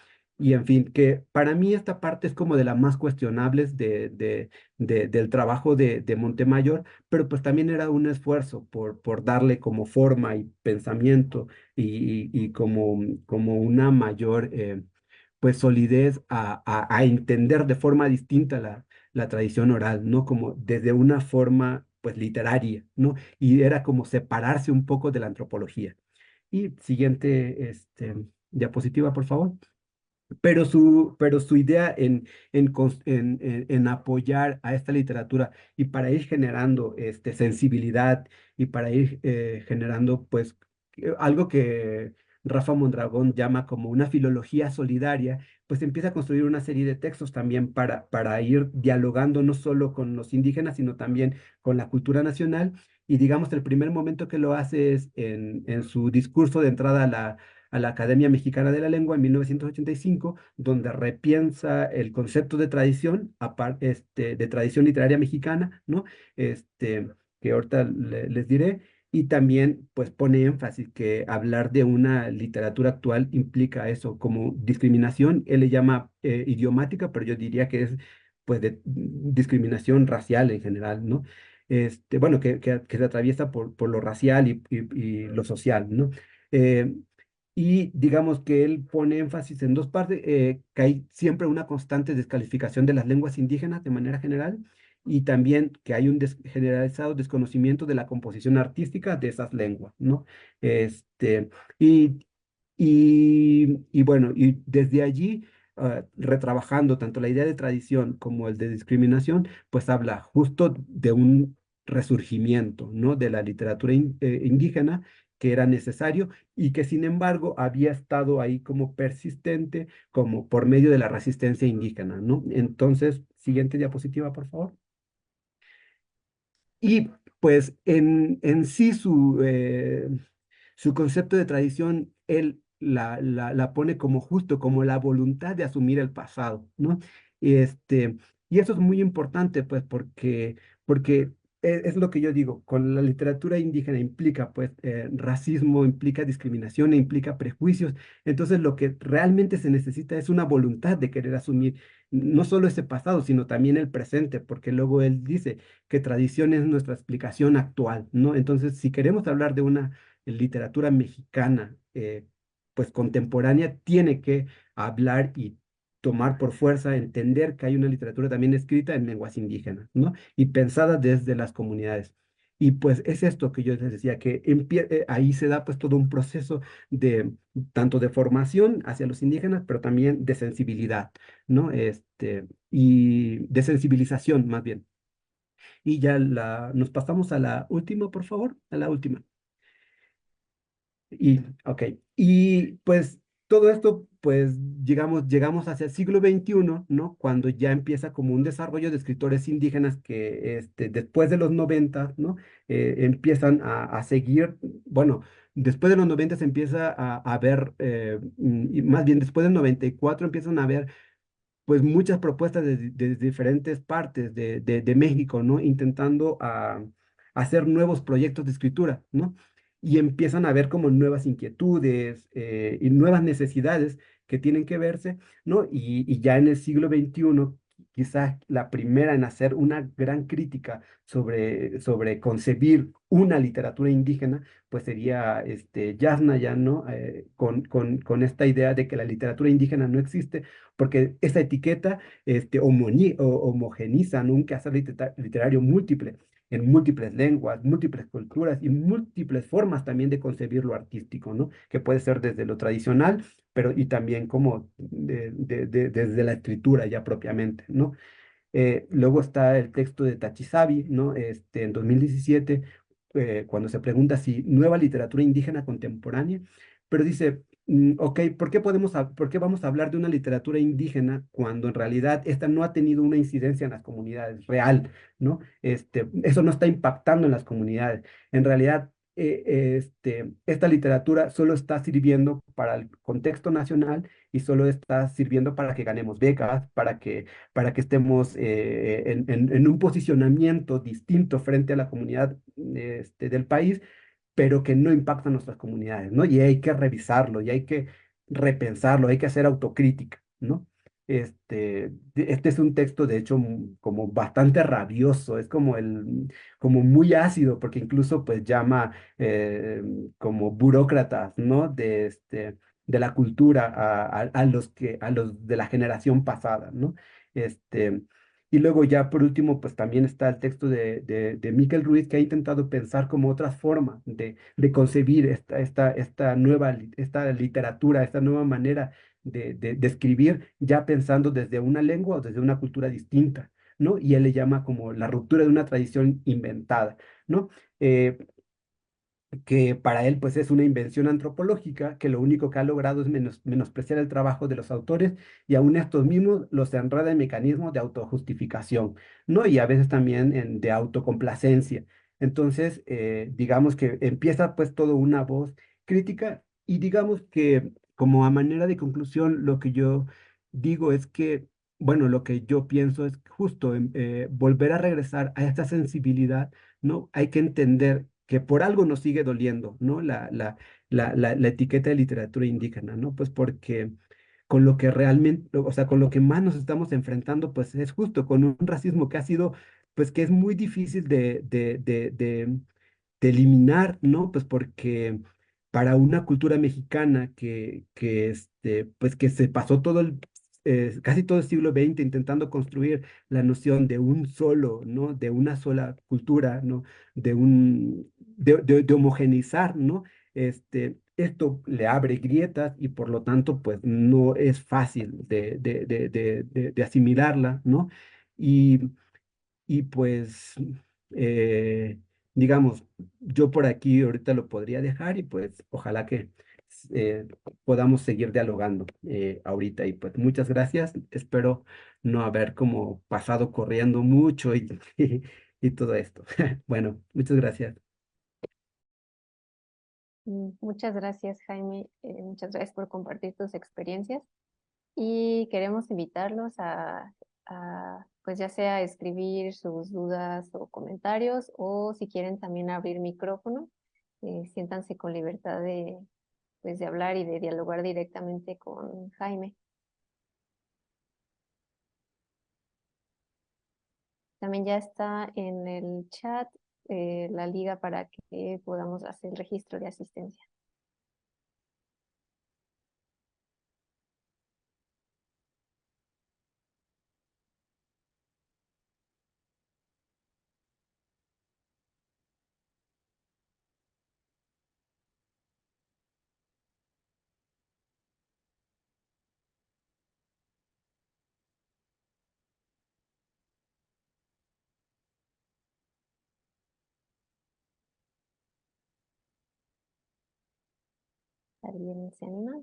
Y en fin, que para mí esta parte es como de las más cuestionables del trabajo de Montemayor, pero pues también era un esfuerzo por darle como forma y pensamiento y como una mayor pues solidez a entender de forma distinta la tradición oral, ¿no? Como desde una forma, pues, literaria, ¿no? Y era como separarse un poco de la antropología. Y siguiente, diapositiva, por favor. Pero su idea en apoyar a esta literatura y para ir generando sensibilidad y para ir generando pues algo que Rafa Mondragón llama como una filología solidaria, pues empieza a construir una serie de textos también para ir dialogando no solo con los indígenas, sino también con la cultura nacional. Y digamos, el primer momento que lo hace es en su discurso de entrada a la Academia Mexicana de la Lengua en 1985, donde repiensa el concepto de tradición, de tradición literaria mexicana, ¿no? Este, que ahorita les diré, y también pues pone énfasis que hablar de una literatura actual implica eso como discriminación. Él le llama idiomática, pero yo diría que es pues de discriminación racial en general, ¿no? Bueno, que se atraviesa por lo racial y lo social, ¿no? Eh, y digamos que él pone énfasis en dos partes, que hay siempre una constante descalificación de las lenguas indígenas de manera general y también que hay un generalizado desconocimiento de la composición artística de esas lenguas, ¿no? Este, y, y bueno, y desde allí, retrabajando tanto la idea de tradición como el de discriminación, pues habla justo de un resurgimiento, ¿no? De la literatura indígena que era necesario y que sin embargo había estado ahí como persistente, como por medio de la resistencia indígena, ¿no? Entonces, siguiente diapositiva, por favor. Y pues en sí su concepto de tradición, él la pone como justo, como la voluntad de asumir el pasado, ¿no? Y, y eso es muy importante, pues, porque es lo que yo digo, con la literatura indígena implica, pues, racismo, implica discriminación, e implica prejuicios. Entonces, lo que realmente se necesita es una voluntad de querer asumir no solo ese pasado, sino también el presente, porque luego él dice que tradición es nuestra explicación actual, ¿no? Entonces, si queremos hablar de una literatura mexicana, pues contemporánea, tiene que hablar y tomar por fuerza, entender que hay una literatura también escrita en lenguas indígenas, ¿no? Y pensada desde las comunidades. Y pues es esto que yo les decía, que ahí se da pues todo un proceso de tanto de formación hacia los indígenas, pero también de sensibilidad, ¿no? Y de sensibilización más bien. Y ya nos pasamos a la última, por favor, a la última. Ok, y pues todo esto, pues llegamos hacia el siglo XXI, ¿no? Cuando ya empieza como un desarrollo de escritores indígenas que después de los 90, ¿no? Empiezan a seguir, bueno, después de los 90 se empieza a ver, y más bien después del 94 empiezan a ver pues muchas propuestas de diferentes partes de México, ¿no? Intentando hacer nuevos proyectos de escritura, ¿no? Y empiezan a ver como nuevas inquietudes y nuevas necesidades que tienen que verse, ¿no? Y ya en el siglo XXI, quizás la primera en hacer una gran crítica sobre concebir una literatura indígena, pues sería Yasna ya, ¿no? Con esta idea de que la literatura indígena no existe porque esa etiqueta homogeniza, ¿no? Un quehacer literario múltiple, en múltiples lenguas, múltiples culturas y múltiples formas también de concebir lo artístico, ¿no? Que puede ser desde lo tradicional, pero y también como desde la escritura ya propiamente, ¿no? Luego está el texto de Tachizabi, ¿no? En 2017, cuando se pregunta si nueva literatura indígena contemporánea, pero dice, ok, ¿por qué vamos a hablar de una literatura indígena cuando en realidad esta no ha tenido una incidencia en las comunidades real, ¿no? Eso no está impactando en las comunidades. En realidad, esta literatura solo está sirviendo para el contexto nacional y solo está sirviendo para que ganemos becas, para que estemos en un posicionamiento distinto frente a la comunidad del país, pero que no impacta a nuestras comunidades, ¿no? Y hay que revisarlo, y hay que repensarlo, hay que hacer autocrítica, ¿no? Este es un texto, de hecho, como bastante rabioso, es como muy ácido, porque incluso pues llama como burócratas, ¿no? De la cultura a los de la generación pasada, ¿no? Este, y luego ya por último, pues también está el texto de Miquel Ruiz, que ha intentado pensar como otras formas de concebir esta literatura, esta nueva manera de escribir, ya pensando desde una lengua o desde una cultura distinta, ¿no? Y él le llama como la ruptura de una tradición inventada, ¿no? Eh, que para él pues es una invención antropológica que lo único que ha logrado es menospreciar el trabajo de los autores y aún estos mismos los enreda en mecanismos de autojustificación, ¿no? Y a veces también de autocomplacencia. Entonces, digamos que empieza pues todo una voz crítica y digamos que como a manera de conclusión lo que yo digo es que, bueno, lo que yo pienso es justo volver a regresar a esta sensibilidad, ¿no? Hay que entender que por algo nos sigue doliendo, ¿no? La etiqueta de literatura indígena, ¿no? Pues porque con lo que realmente, o sea, con lo que más nos estamos enfrentando, pues es justo con un racismo que ha sido, pues que es muy difícil de eliminar, ¿no? Pues porque para una cultura mexicana pues que se pasó todo el casi todo el siglo XX intentando construir la noción de un solo, ¿no? De una sola cultura, ¿no? De homogeneizar, ¿no? Esto le abre grietas y por lo tanto, pues no es fácil de asimilarla, ¿no? Y, y pues, eh, digamos, yo por aquí ahorita lo podría dejar y pues ojalá que eh, podamos seguir dialogando ahorita. Y pues muchas gracias. Espero no haber como pasado corriendo mucho y todo esto. Bueno, muchas gracias. Muchas gracias, Jaime. Muchas gracias por compartir tus experiencias. Y queremos invitarlos pues ya sea escribir sus dudas o comentarios, o si quieren también abrir micrófono, siéntanse con libertad pues, de hablar y de dialogar directamente con Jaime. También ya está en el chat la liga para que podamos hacer el registro de asistencia. ¿Alguien se anima?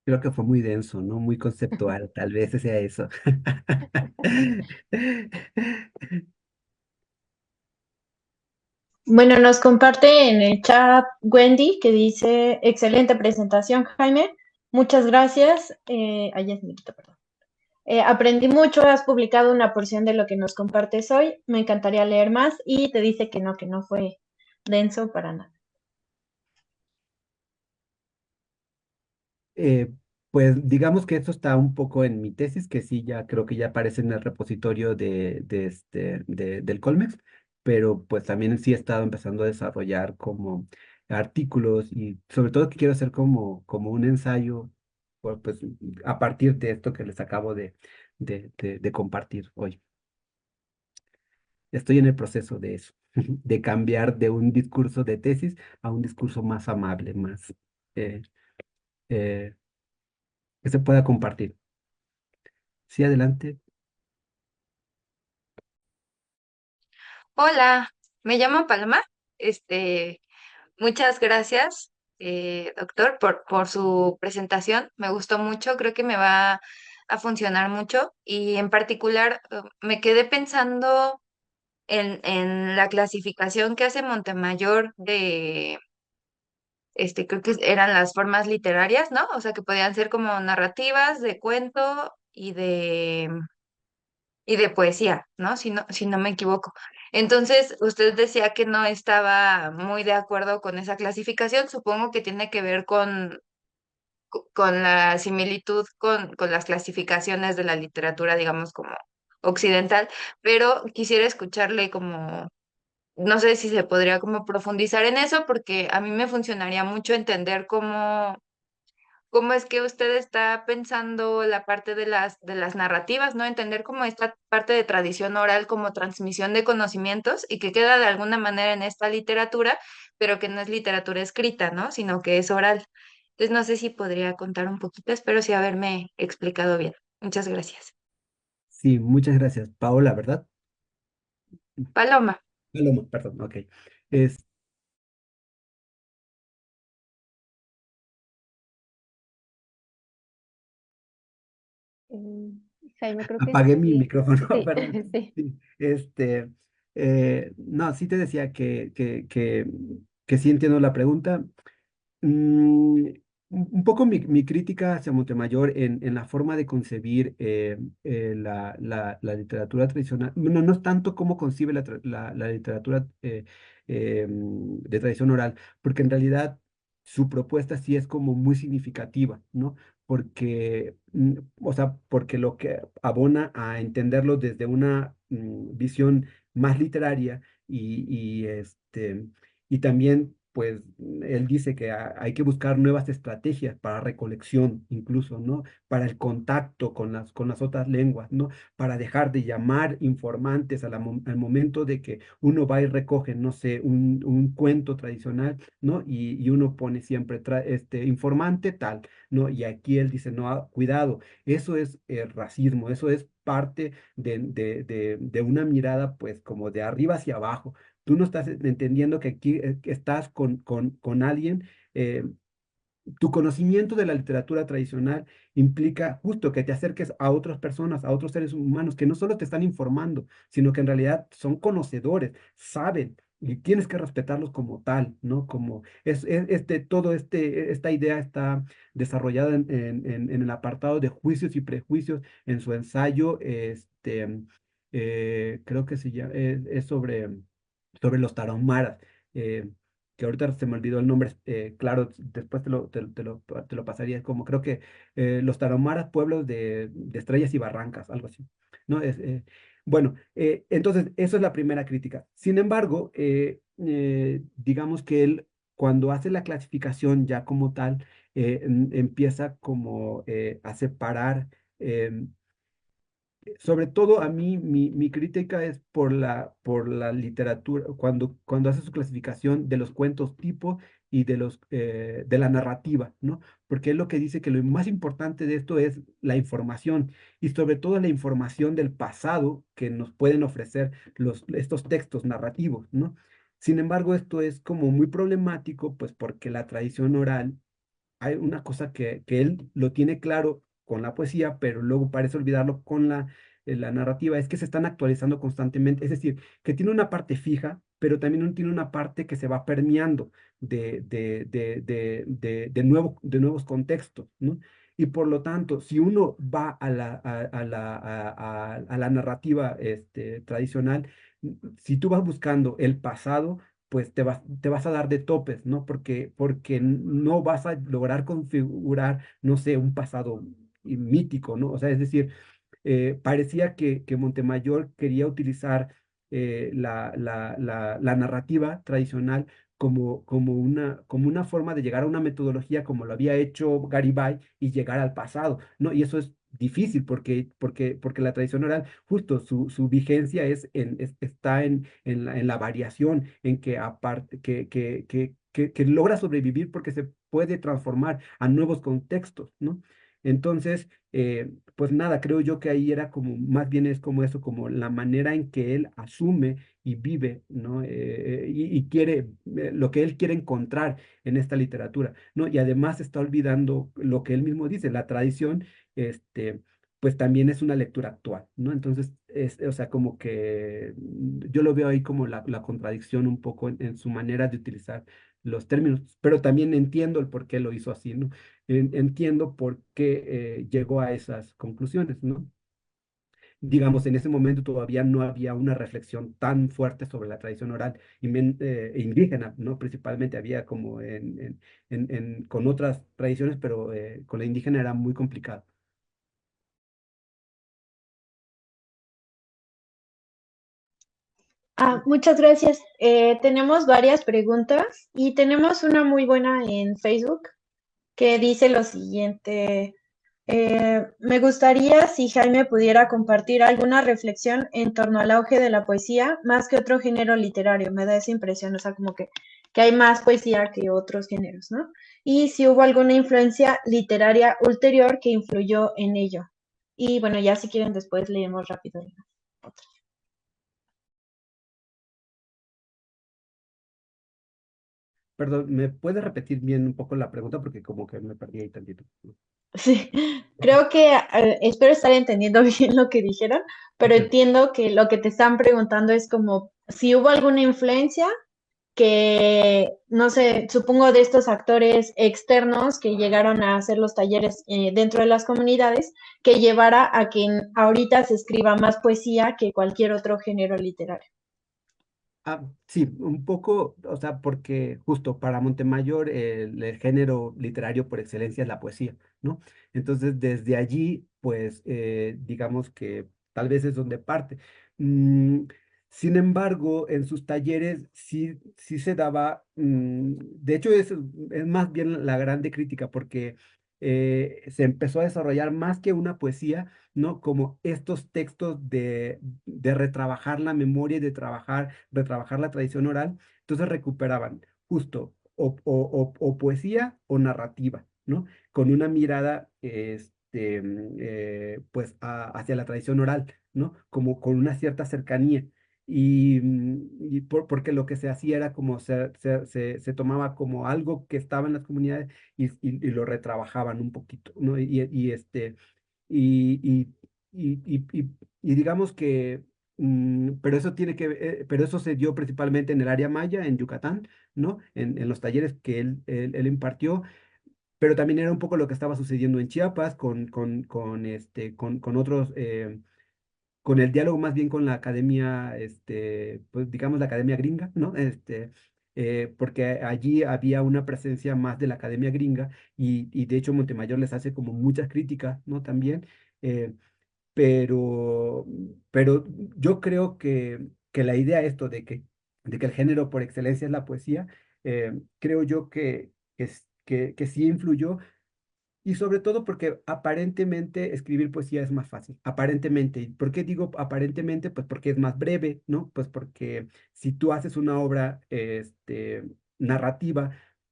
Creo que fue muy denso, ¿no? Muy conceptual. Tal vez sea eso. Bueno, nos comparte en el chat Wendy que dice, excelente presentación, Jaime. Muchas gracias. Ahí es mi quito, perdón. Aprendí mucho, has publicado una porción de lo que nos compartes hoy. Me encantaría leer más y te dice que no fue denso para nada. Eh, pues digamos que esto está un poco en mi tesis, que sí, ya creo que ya aparece en el repositorio del Colmex, pero pues también sí he estado empezando a desarrollar como artículos y sobre todo que quiero hacer como un ensayo, pues a partir de esto que les acabo de compartir hoy. Estoy en el proceso de eso, de cambiar de un discurso de tesis a un discurso más amable, más eh, eh, que se pueda compartir. Sí, adelante. Hola, me llamo Paloma. Este, muchas gracias, doctor, por su presentación. Me gustó mucho, creo que me va a funcionar mucho y en particular me quedé pensando en la clasificación que hace Montemayor de, creo que eran las formas literarias, ¿no? O sea, que podían ser como narrativas, de cuento y de poesía, ¿no? Si no me equivoco. Entonces, usted decía que no estaba muy de acuerdo con esa clasificación. Supongo que tiene que ver con la similitud con las clasificaciones de la literatura, digamos, como occidental, pero quisiera escucharle como, no sé si se podría como profundizar en eso, porque a mí me funcionaría mucho entender cómo es que usted está pensando la parte de las narrativas, ¿no? Entender como esta parte de tradición oral como transmisión de conocimientos y que queda de alguna manera en esta literatura, pero que no es literatura escrita, ¿no? Sino que es oral. Entonces no sé si podría contar un poquito, espero sí haberme explicado bien. Muchas gracias. Sí, muchas gracias. Paola, ¿verdad? Paloma. Paloma, perdón, ok. Es, Eh, Jaime, creo que apagué mi sí. micrófono, Sí, perdón. sí. Sí, no, sí te decía que sí entiendo la pregunta. Un poco mi crítica hacia Montemayor en la forma de concebir la literatura tradicional, no es tanto cómo concibe la literatura de tradición oral, porque en realidad su propuesta sí es como muy significativa, ¿no? Porque, o sea, porque lo que abona a entenderlo desde una visión más literaria y también pues él dice que hay que buscar nuevas estrategias para recolección, incluso, ¿no? Para el contacto con las otras lenguas, ¿no? Para dejar de llamar informantes al momento de que uno va y recoge, no sé, un cuento tradicional, ¿no? Y uno pone siempre informante tal, ¿no? Y aquí él dice, no, cuidado, eso es racismo, eso es parte de una mirada, pues, como de arriba hacia abajo. Tú no estás entendiendo que aquí que estás con alguien. Tu conocimiento de la literatura tradicional implica justo que te acerques a otras personas, a otros seres humanos que no solo te están informando, sino que en realidad son conocedores, saben, y tienes que respetarlos como tal, ¿no? Como esta idea está desarrollada en el apartado de juicios y prejuicios en su ensayo, creo que es sobre los tarahumaras. eh, que ahorita se me olvidó el nombre, claro, después te lo pasaría, como creo que los Tarahumaras, pueblos de estrellas y barrancas, algo así, ¿no? Bueno, entonces, eso es la primera crítica. Sin embargo, digamos que él, cuando hace la clasificación ya como tal, empieza como a separar. Sobre todo a mí, mi crítica es por la literatura, cuando hace su clasificación de los cuentos tipo y de la narrativa, ¿no? Porque él lo que dice que lo más importante de esto es la información y sobre todo la información del pasado que nos pueden ofrecer estos textos narrativos, ¿no? Sin embargo, esto es como muy problemático, pues porque la tradición oral hay una cosa que él lo tiene claro con la poesía, pero luego parece olvidarlo con la narrativa, es que se están actualizando constantemente, es decir, que tiene una parte fija, pero también tiene una parte que se va permeando de nuevos contextos, ¿no? Y por lo tanto, si uno va a la narrativa tradicional, si tú vas buscando el pasado, pues te vas a dar de topes, ¿no? Porque no vas a lograr configurar, no sé, un pasado mítico, ¿no? O sea, es decir, parecía que Montemayor quería utilizar la narrativa tradicional como una forma de llegar a una metodología como lo había hecho Garibay y llegar al pasado, ¿no? Y eso es difícil porque la tradición oral, justo su vigencia está en la variación, en que aparte, que logra sobrevivir porque se puede transformar a nuevos contextos, ¿no? Entonces, pues nada, creo yo que ahí era como, más bien es como eso, como la manera en que él asume y vive, ¿no? Y quiere, lo que él quiere encontrar en esta literatura, ¿no? Y además está olvidando lo que él mismo dice, la tradición, este, pues también es una lectura actual, ¿no? Entonces, o sea, como que yo lo veo ahí como la contradicción un poco en su manera de utilizar los términos, pero también entiendo el por qué lo hizo así, ¿no? Entiendo por qué llegó a esas conclusiones, ¿no? Digamos, en ese momento todavía no había una reflexión tan fuerte sobre la tradición oral indígena, ¿no? Principalmente había como con otras tradiciones, pero con la indígena era muy complicado. Muchas gracias. Tenemos varias preguntas y tenemos una muy buena en Facebook que dice lo siguiente. Me gustaría si Jaime pudiera compartir alguna reflexión en torno al auge de la poesía más que otro género literario. Me da esa impresión, o sea, como que hay más poesía que otros géneros, ¿no? Y si hubo alguna influencia literaria ulterior que influyó en ello. Y bueno, ya si quieren después leemos rápido. Perdón, ¿me puedes repetir bien un poco la pregunta? Porque como que me perdí ahí tantito. Sí, creo que espero estar entendiendo bien lo que dijeron, pero Ok. entiendo que lo que te están preguntando es como si hubo alguna influencia que, no sé, supongo de estos actores externos que llegaron a hacer los talleres dentro de las comunidades, que llevara a que ahorita se escriba más poesía que cualquier otro género literario. Sí, un poco, o sea, porque justo para Montemayor el género literario por excelencia es la poesía, ¿no? Entonces, desde allí, pues, digamos que tal vez es donde parte. Mm, Sin embargo, en sus talleres sí se daba, de hecho es más bien la grande crítica porque se empezó a desarrollar más que una poesía, ¿no? Como estos textos de retrabajar la memoria y de retrabajar la tradición oral. Entonces recuperaban justo o poesía o narrativa, ¿no? Con una mirada, pues hacia la tradición oral, ¿no? Como con una cierta cercanía. Porque lo que se hacía era como se tomaba como algo que estaba en las comunidades y lo retrabajaban un poquito, ¿no? Y, y, y digamos que, pero eso pero eso se dio principalmente en el área maya, en Yucatán, ¿no? En los talleres que él impartió, pero también era un poco lo que estaba sucediendo en Chiapas con otros, con el diálogo más bien con la academia, pues digamos la academia gringa, ¿no? Porque allí había una presencia más de la academia gringa y de hecho Montemayor les hace como muchas críticas, ¿no? También, eh, pero, pero yo creo que la idea esto de que el género por excelencia es la poesía, creo yo que sí influyó y sobre todo porque aparentemente escribir poesía es más fácil, aparentemente. ¿Y por qué digo aparentemente? Pues porque es más breve, ¿no? Pues porque si tú haces una obra, narrativa,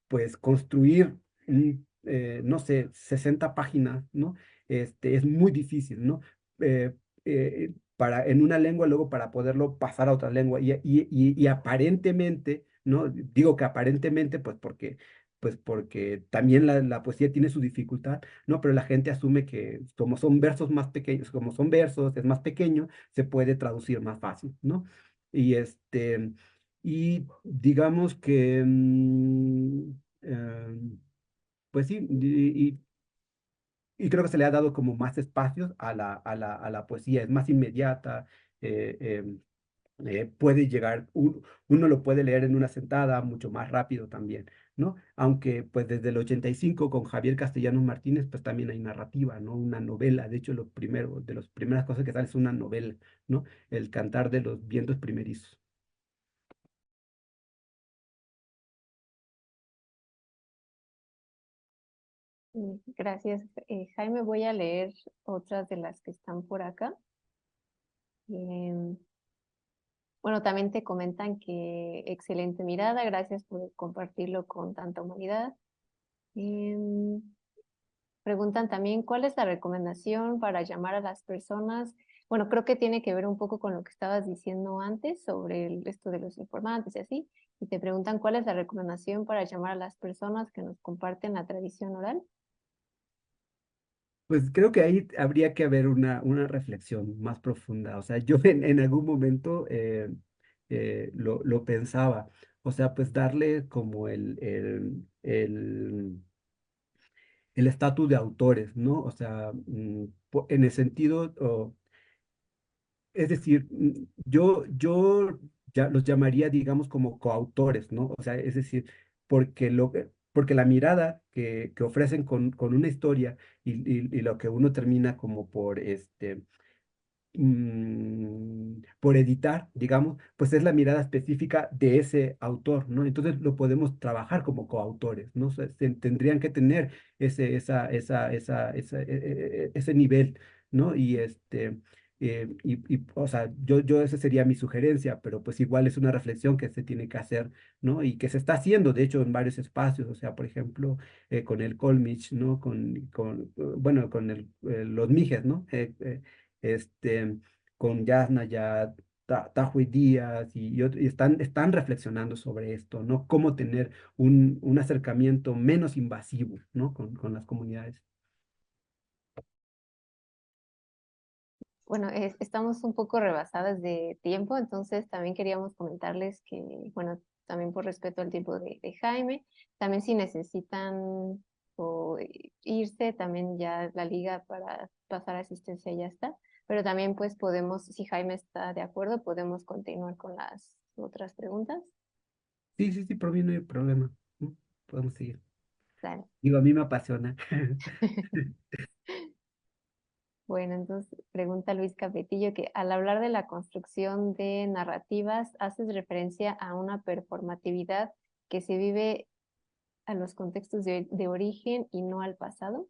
pues construir, no sé, 60 páginas, ¿no? Es muy difícil, ¿no? Eh, en una lengua, luego para poderlo pasar a otra lengua. Y aparentemente, ¿no? Digo que aparentemente, pues porque también la poesía tiene su dificultad, ¿no? Pero la gente asume que como son versos más pequeños, como son versos, es más pequeño, se puede traducir más fácil, ¿no? Y y digamos que, pues sí, y creo que se le ha dado como más espacios a la poesía, es más inmediata, eh, puede llegar, uno lo puede leer en una sentada mucho más rápido también, ¿no? Aunque pues desde el 85 con Javier Castellanos Martínez pues también hay narrativa, ¿no? Una novela, de hecho de las primeras cosas que sale es una novela, ¿no? El cantar de los vientos primerizos. Gracias, Jaime. Voy a leer otras de las que están por acá. Em, bueno, también te comentan que excelente mirada, gracias por compartirlo con tanta humanidad. Em, Preguntan también, ¿cuál es la recomendación para llamar a las personas? Bueno, creo que tiene que ver un poco con lo que estabas diciendo antes sobre esto de los informantes y así. Y te preguntan, ¿cuál es la recomendación para llamar a las personas que nos comparten la tradición oral? Pues creo que ahí habría que haber una reflexión más profunda. O sea, yo en algún momento lo pensaba. O sea, pues darle como el estatus de autores, ¿no? O sea, en el sentido, es decir, yo ya los llamaría, digamos, como coautores, ¿no? O sea, es decir, porque la mirada que ofrecen con una historia y lo que uno termina como por editar, digamos, pues es la mirada específica de ese autor, ¿no? Entonces lo podemos trabajar como coautores, ¿no? O sea, tendrían que tener ese nivel, ¿no? O sea, yo esa sería mi sugerencia, pero pues igual es una reflexión que se tiene que hacer, ¿no? Y que se está haciendo, de hecho, en varios espacios, o sea, por ejemplo, con el Colmich, ¿no? Bueno, con los Mijes, ¿no? Este, con Yasna ya, Tajuy Díaz y están reflexionando sobre esto, ¿no? Cómo tener un acercamiento menos invasivo, ¿no? Con las comunidades. Bueno, estamos un poco rebasadas de tiempo, entonces también queríamos comentarles que, bueno, también por respeto al tiempo de Jaime, también si necesitan irse, también ya la liga para pasar asistencia ya está, pero también pues podemos, si Jaime está de acuerdo, podemos continuar con las otras preguntas. Sí, sí, sí, por mí no hay problema, ¿no? Podemos seguir. Dale. Digo, a mí me apasiona. Bueno, entonces pregunta Luis Capetillo que al hablar de la construcción de narrativas, haces referencia a una performatividad que se vive a los contextos de origen y no al pasado.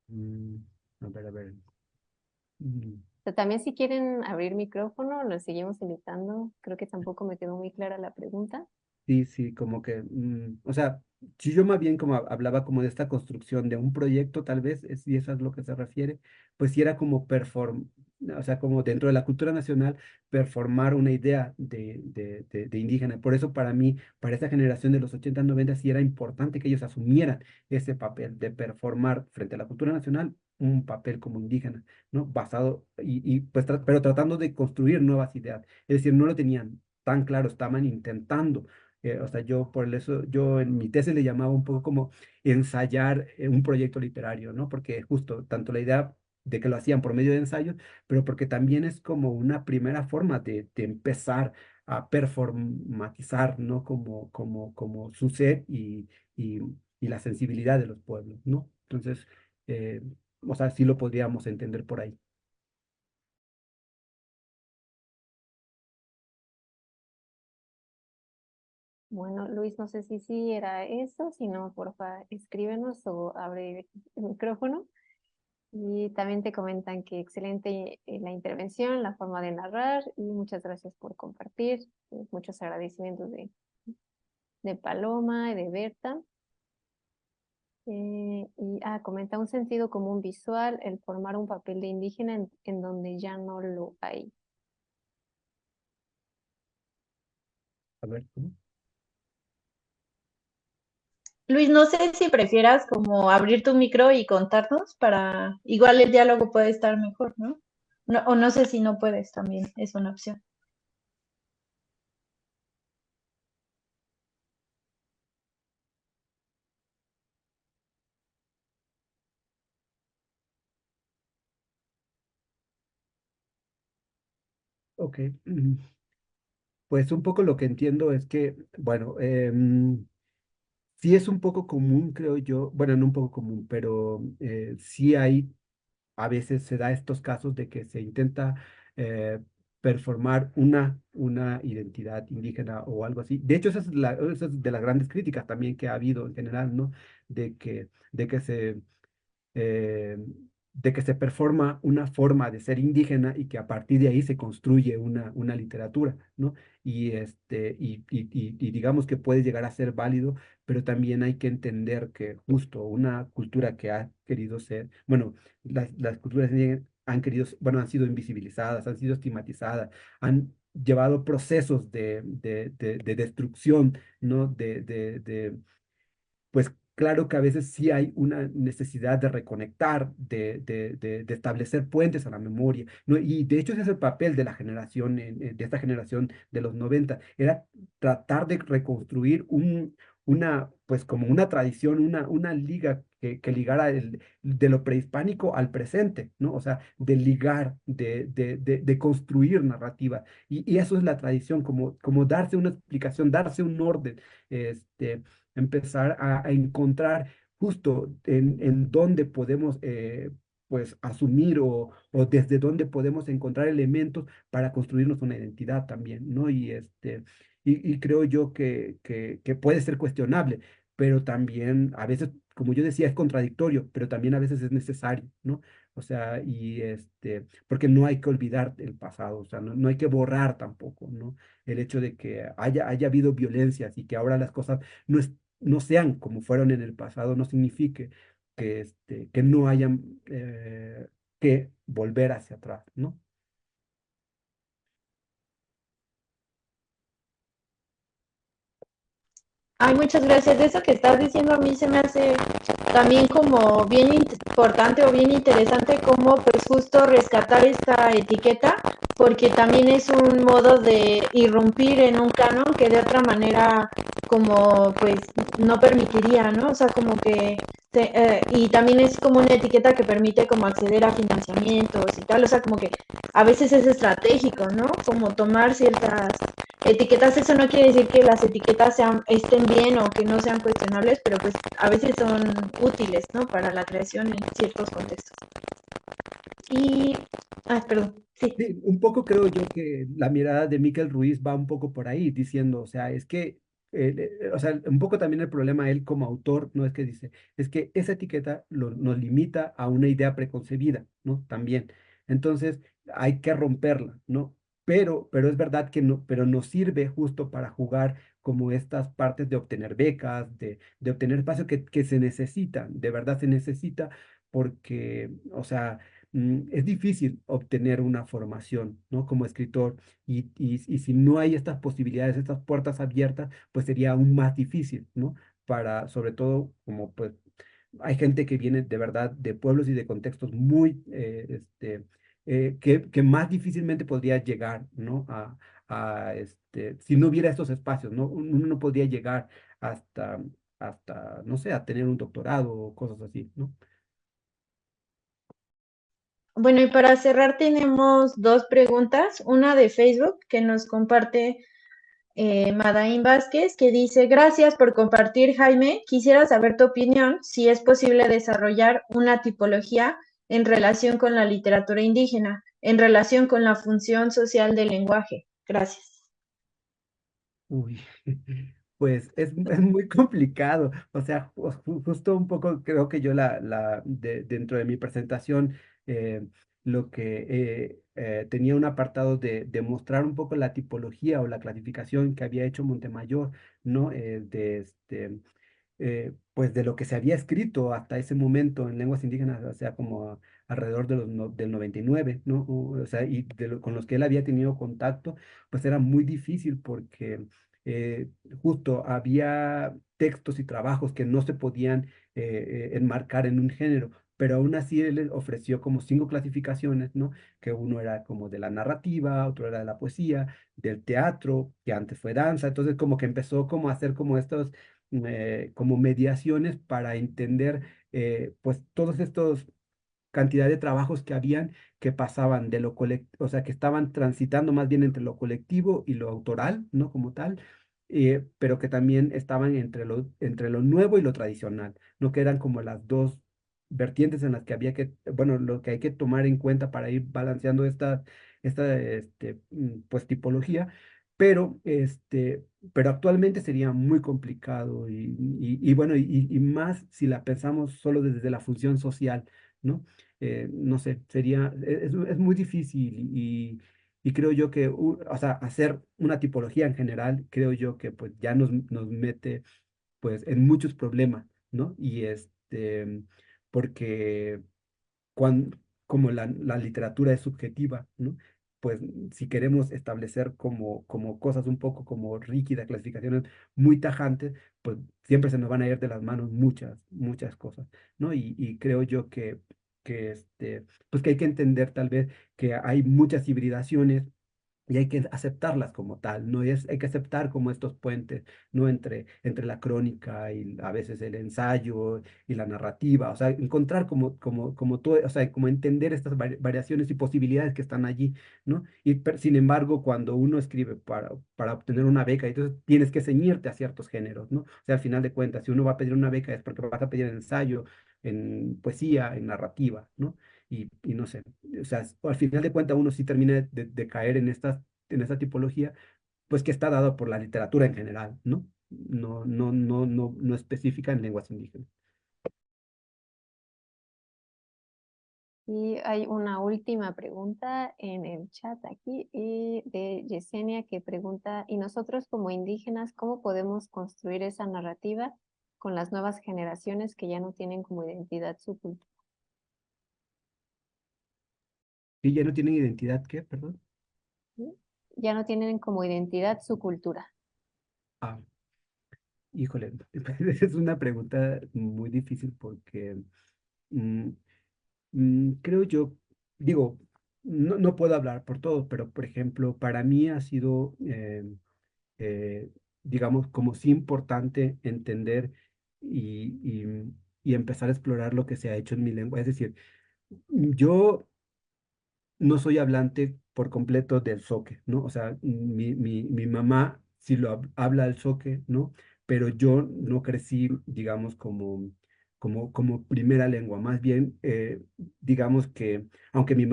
Mm, a ver, a ver. Mm, O sea, también si quieren abrir micrófono, los seguimos invitando. Creo que tampoco me quedó muy clara la pregunta. Sí, sí, como que, o sea, si yo más bien como hablaba como de esta construcción de un proyecto, tal vez, si eso es lo que se refiere, pues sí era como o sea, como dentro de la cultura nacional, performar una idea de indígena. Por eso para mí, para esa generación de los 80 90, sí era importante que ellos asumieran ese papel de performar frente a la cultura nacional un papel como indígena, ¿no? Basado, pues, pero tratando de construir nuevas ideas. Es decir, no lo tenían tan claro, estaban intentando. O sea, yo por eso, yo en mi tesis le llamaba un poco como ensayar un proyecto literario, ¿no? Porque justo tanto la idea de que lo hacían por medio de ensayos, pero porque también es como una primera forma de empezar a performatizar, ¿no? Como su ser y, y la sensibilidad de los pueblos, ¿no? Entonces, eh, o sea, sí lo podríamos entender por ahí. Bueno, Luis, no sé si sí era eso, si no, porfa, escríbenos o abre el micrófono. Y también te comentan que excelente la intervención, la forma de narrar y muchas gracias por compartir. Muchos agradecimientos de Paloma y de Berta. Comenta un sentido común visual, el formar un papel de indígena en donde ya no lo hay. A ver, ¿cómo? Luis, no sé si prefieras como abrir tu micro y contarnos para, igual el diálogo puede estar mejor, ¿no? No, o no sé si no puedes también, es una opción. Ok. Pues un poco lo que entiendo es que, bueno, sí es un poco común, creo yo, bueno, no un poco común, pero sí hay, a veces se da estos casos de que se intenta eh, performar una identidad indígena o algo así. De hecho, esa es de las grandes críticas también que ha habido en general, ¿no? De que eh, de que se performa una forma de ser indígena y que a partir de ahí se construye una literatura, ¿no? Y digamos que puede llegar a ser válido, pero también hay que entender que justo una cultura que ha querido ser, bueno, las culturas indígenas han querido, bueno, han sido invisibilizadas, han sido estigmatizadas, han llevado procesos de destrucción, ¿no? Pues claro que a veces sí hay una necesidad de reconectar, de establecer puentes a la memoria, ¿no? Y de hecho ese es el papel de la generación, de esta generación de los 90 era tratar de reconstruir pues como una tradición, una liga que ligara de lo prehispánico al presente, ¿no? O sea, de ligar, de construir narrativa. Y eso es la tradición, como darse una explicación, darse un orden, este empezar a encontrar justo en dónde podemos pues asumir o desde dónde podemos encontrar elementos para construirnos una identidad también, ¿no? Y creo yo que puede ser cuestionable, pero también a veces, como yo decía, es contradictorio, pero también a veces es necesario, ¿no? O sea, porque no hay que olvidar el pasado, o sea, no hay que borrar tampoco, ¿no? El hecho de que haya habido violencias y que ahora las cosas no sean como fueron en el pasado, no signifique que no hayan que volver hacia atrás, ¿no? Ay, muchas gracias. Eso que estás diciendo a mí se me hace también como bien importante o bien interesante como pues justo rescatar esta etiqueta porque también es un modo de irrumpir en un canon que de otra manera como pues no permitiría, ¿no? O sea, como que y también es como una etiqueta que permite como acceder a financiamientos y tal, o sea, como que a veces es estratégico, ¿no? Como tomar ciertas etiquetas, eso no quiere decir que las etiquetas estén bien o que no sean cuestionables, pero pues a veces son útiles, ¿no? Para la creación en ciertos contextos. Y, perdón, sí. Sí, un poco creo yo que la mirada de Miquel Ruiz va un poco por ahí, diciendo, o sea, es que, o sea, un poco también el problema él como autor, no es que dice, es que esa etiqueta nos limita a una idea preconcebida, ¿no? También. Entonces, hay que romperla, ¿no? Pero es verdad que no, pero nos sirve justo para jugar como estas partes de obtener becas, de obtener espacio que se necesitan, de verdad se necesita, porque, o sea, es difícil obtener una formación, ¿no? Como escritor y si no hay estas posibilidades, estas puertas abiertas, pues sería aún más difícil, ¿no? Para, sobre todo, como pues hay gente que viene de verdad de pueblos y de contextos muy, que más difícilmente podría llegar, ¿no? Si no hubiera estos espacios, ¿no? Uno no podría llegar hasta, no sé, a tener un doctorado o cosas así, ¿no? Bueno, y para cerrar tenemos dos preguntas. Una de Facebook que nos comparte Madain Vázquez, que dice, gracias por compartir, Jaime. Quisiera saber tu opinión, si es posible desarrollar una tipología en relación con la literatura indígena, en relación con la función social del lenguaje. Gracias. Uy, pues es muy complicado. O sea, justo un poco creo que yo dentro de mi presentación, eh, lo que tenía un apartado de mostrar un poco la tipología o la clasificación que había hecho Montemayor, ¿no? Pues de lo que se había escrito hasta ese momento en lenguas indígenas, o sea, como alrededor de del 99, ¿no? O sea, y con los que él había tenido contacto, pues era muy difícil porque eh, justo había textos y trabajos que no se podían enmarcar en un género. Pero aún así él les ofreció como 5 clasificaciones, ¿no? Que uno era como de la narrativa, otro era de la poesía, del teatro, que antes fue danza. Entonces como que empezó como a hacer como estos como mediaciones para entender pues todos estos cantidad de trabajos que habían que pasaban de lo colectivo, o sea, que estaban transitando más bien entre lo colectivo y lo autoral, ¿no? Como tal, pero que también estaban entre lo nuevo y lo tradicional, ¿no? Que eran como las dos vertientes en las que había que, bueno, lo que hay que tomar en cuenta para ir balanceando pues tipología, pero pero actualmente sería muy complicado y bueno, y más si la pensamos solo desde la función social, ¿no? No sé, es muy difícil y creo yo que, o sea, hacer una tipología en general, creo yo que pues ya nos mete pues en muchos problemas, ¿no? Porque cuando, como la literatura es subjetiva, ¿no? Pues si queremos establecer como cosas un poco como rígidas, clasificaciones muy tajantes, pues siempre se nos van a ir de las manos muchas cosas, ¿no? Y creo yo pues que hay que entender tal vez que hay muchas hibridaciones y hay que aceptarlas como tal, ¿no? Hay que aceptar como estos puentes, ¿no? Entre la crónica y a veces el ensayo y la narrativa, o sea, encontrar como todo, o sea, como entender estas variaciones y posibilidades que están allí, ¿no? Sin embargo, cuando uno escribe para obtener una beca, entonces tienes que ceñirte a ciertos géneros, ¿no? O sea, al final de cuentas, si uno va a pedir una beca es porque vas a pedir en ensayo, en poesía, en narrativa, ¿no? Y no sé, o sea, al final de cuentas uno sí termina de caer en esta tipología, pues que está dado por la literatura en general, ¿no? No específica en lenguas indígenas. Y hay una última pregunta en el chat aquí de Yesenia que pregunta, ¿y nosotros como indígenas cómo podemos construir esa narrativa con las nuevas generaciones que ya no tienen como identidad su cultura? ¿Y ya no tienen identidad qué? Perdón. ¿Sí? Ya no tienen como identidad su cultura. Ah, híjole, es una pregunta muy difícil porque mm, creo yo, digo, no puedo hablar por todos, pero por ejemplo, para mí ha sido eh, digamos, como sí importante entender y, y empezar a explorar lo que se ha hecho en mi lengua. Es decir, yo no soy hablante por completo del zoque, ¿no? O sea, mi mamá sí habla el zoque, ¿no? Pero yo no crecí, digamos, como primera lengua. Más bien, digamos que aunque mi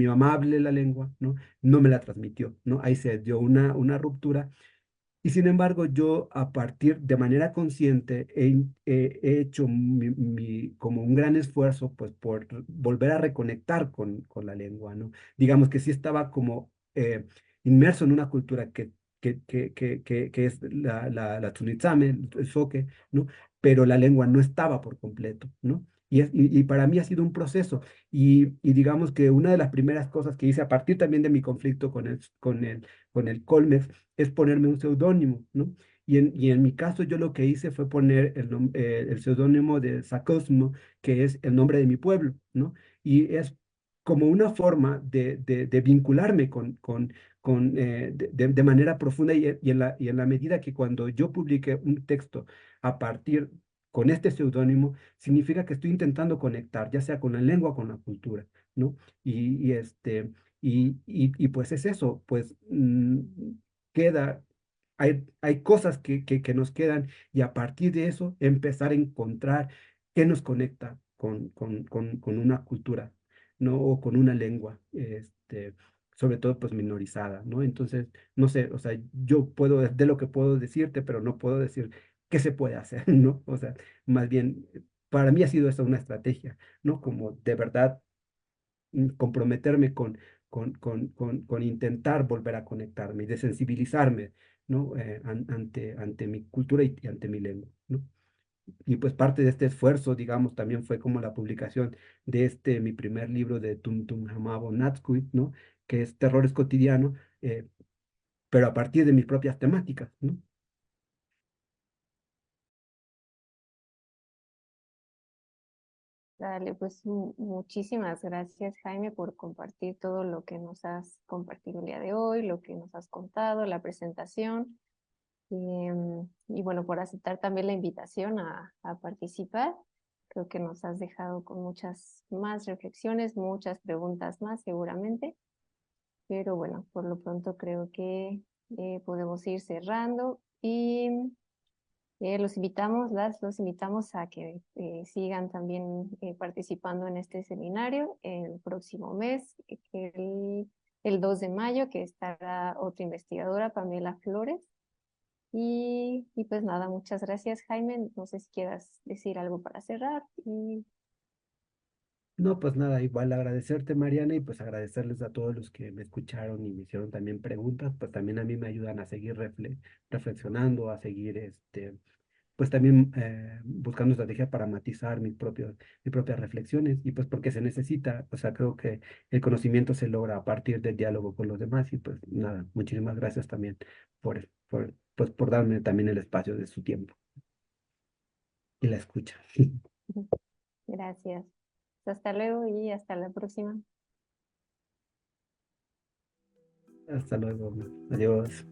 mamá hable la lengua, ¿no? No me la transmitió, ¿no? Ahí se dio una ruptura y sin embargo, yo a partir de manera consciente he hecho como un gran esfuerzo pues por volver a reconectar con la lengua, ¿no? Digamos que sí estaba como inmerso en una cultura que es la Tsunitsame, el Zoque, ¿no? Pero la lengua no estaba por completo, ¿no? Y para mí ha sido un proceso. Y digamos que una de las primeras cosas que hice a partir también de mi conflicto con el Colmex es ponerme un seudónimo, ¿no? Y en mi caso yo lo que hice fue poner el seudónimo de Sacosmo, que es el nombre de mi pueblo, ¿no? Y es como una forma de vincularme de manera profunda y en la medida que cuando yo publique un texto a partir con este seudónimo, significa que estoy intentando conectar, ya sea con la lengua o con la cultura, ¿no? Y pues es eso, pues queda, hay cosas que nos quedan y a partir de eso empezar a encontrar qué nos conecta con una cultura, ¿no? O con una lengua, sobre todo pues minorizada, ¿no? Entonces, no sé, o sea, yo puedo, de lo que puedo decirte, pero no puedo decir qué se puede hacer, ¿no? O sea, más bien, para mí ha sido esa una estrategia, ¿no? Como de verdad comprometerme con intentar volver a conectarme y desensibilizarme, ¿no? Ante mi cultura y ante mi lengua, ¿no? Y pues parte de este esfuerzo, digamos, también fue como la publicación de mi primer libro de Tum Tum Hamabo Natskui, ¿no? Que es Terrores Cotidianos, pero a partir de mis propias temáticas, ¿no? Dale, pues muchísimas gracias, Jaime, por compartir todo lo que nos has compartido el día de hoy, lo que nos has contado, la presentación. Y bueno, por aceptar también la invitación a participar. Creo que nos has dejado con muchas más reflexiones, muchas preguntas más seguramente, pero bueno, por lo pronto creo que podemos ir cerrando y los invitamos a que sigan también participando en este seminario el próximo mes, el 2 de mayo, que estará otra investigadora, Pamela Flores. Y pues nada, muchas gracias, Jaime. No sé si quieras decir algo para cerrar. No, pues nada, igual agradecerte, Mariana, y pues agradecerles a todos los que me escucharon y me hicieron también preguntas, pues también a mí me ayudan a seguir reflexionando, a seguir, pues también buscando estrategias para matizar mis propias reflexiones, y pues porque se necesita, o sea, creo que el conocimiento se logra a partir del diálogo con los demás, y pues nada, muchísimas gracias también pues por darme también el espacio de su tiempo y la escucha. Gracias. Hasta luego y hasta la próxima. Hasta luego, adiós.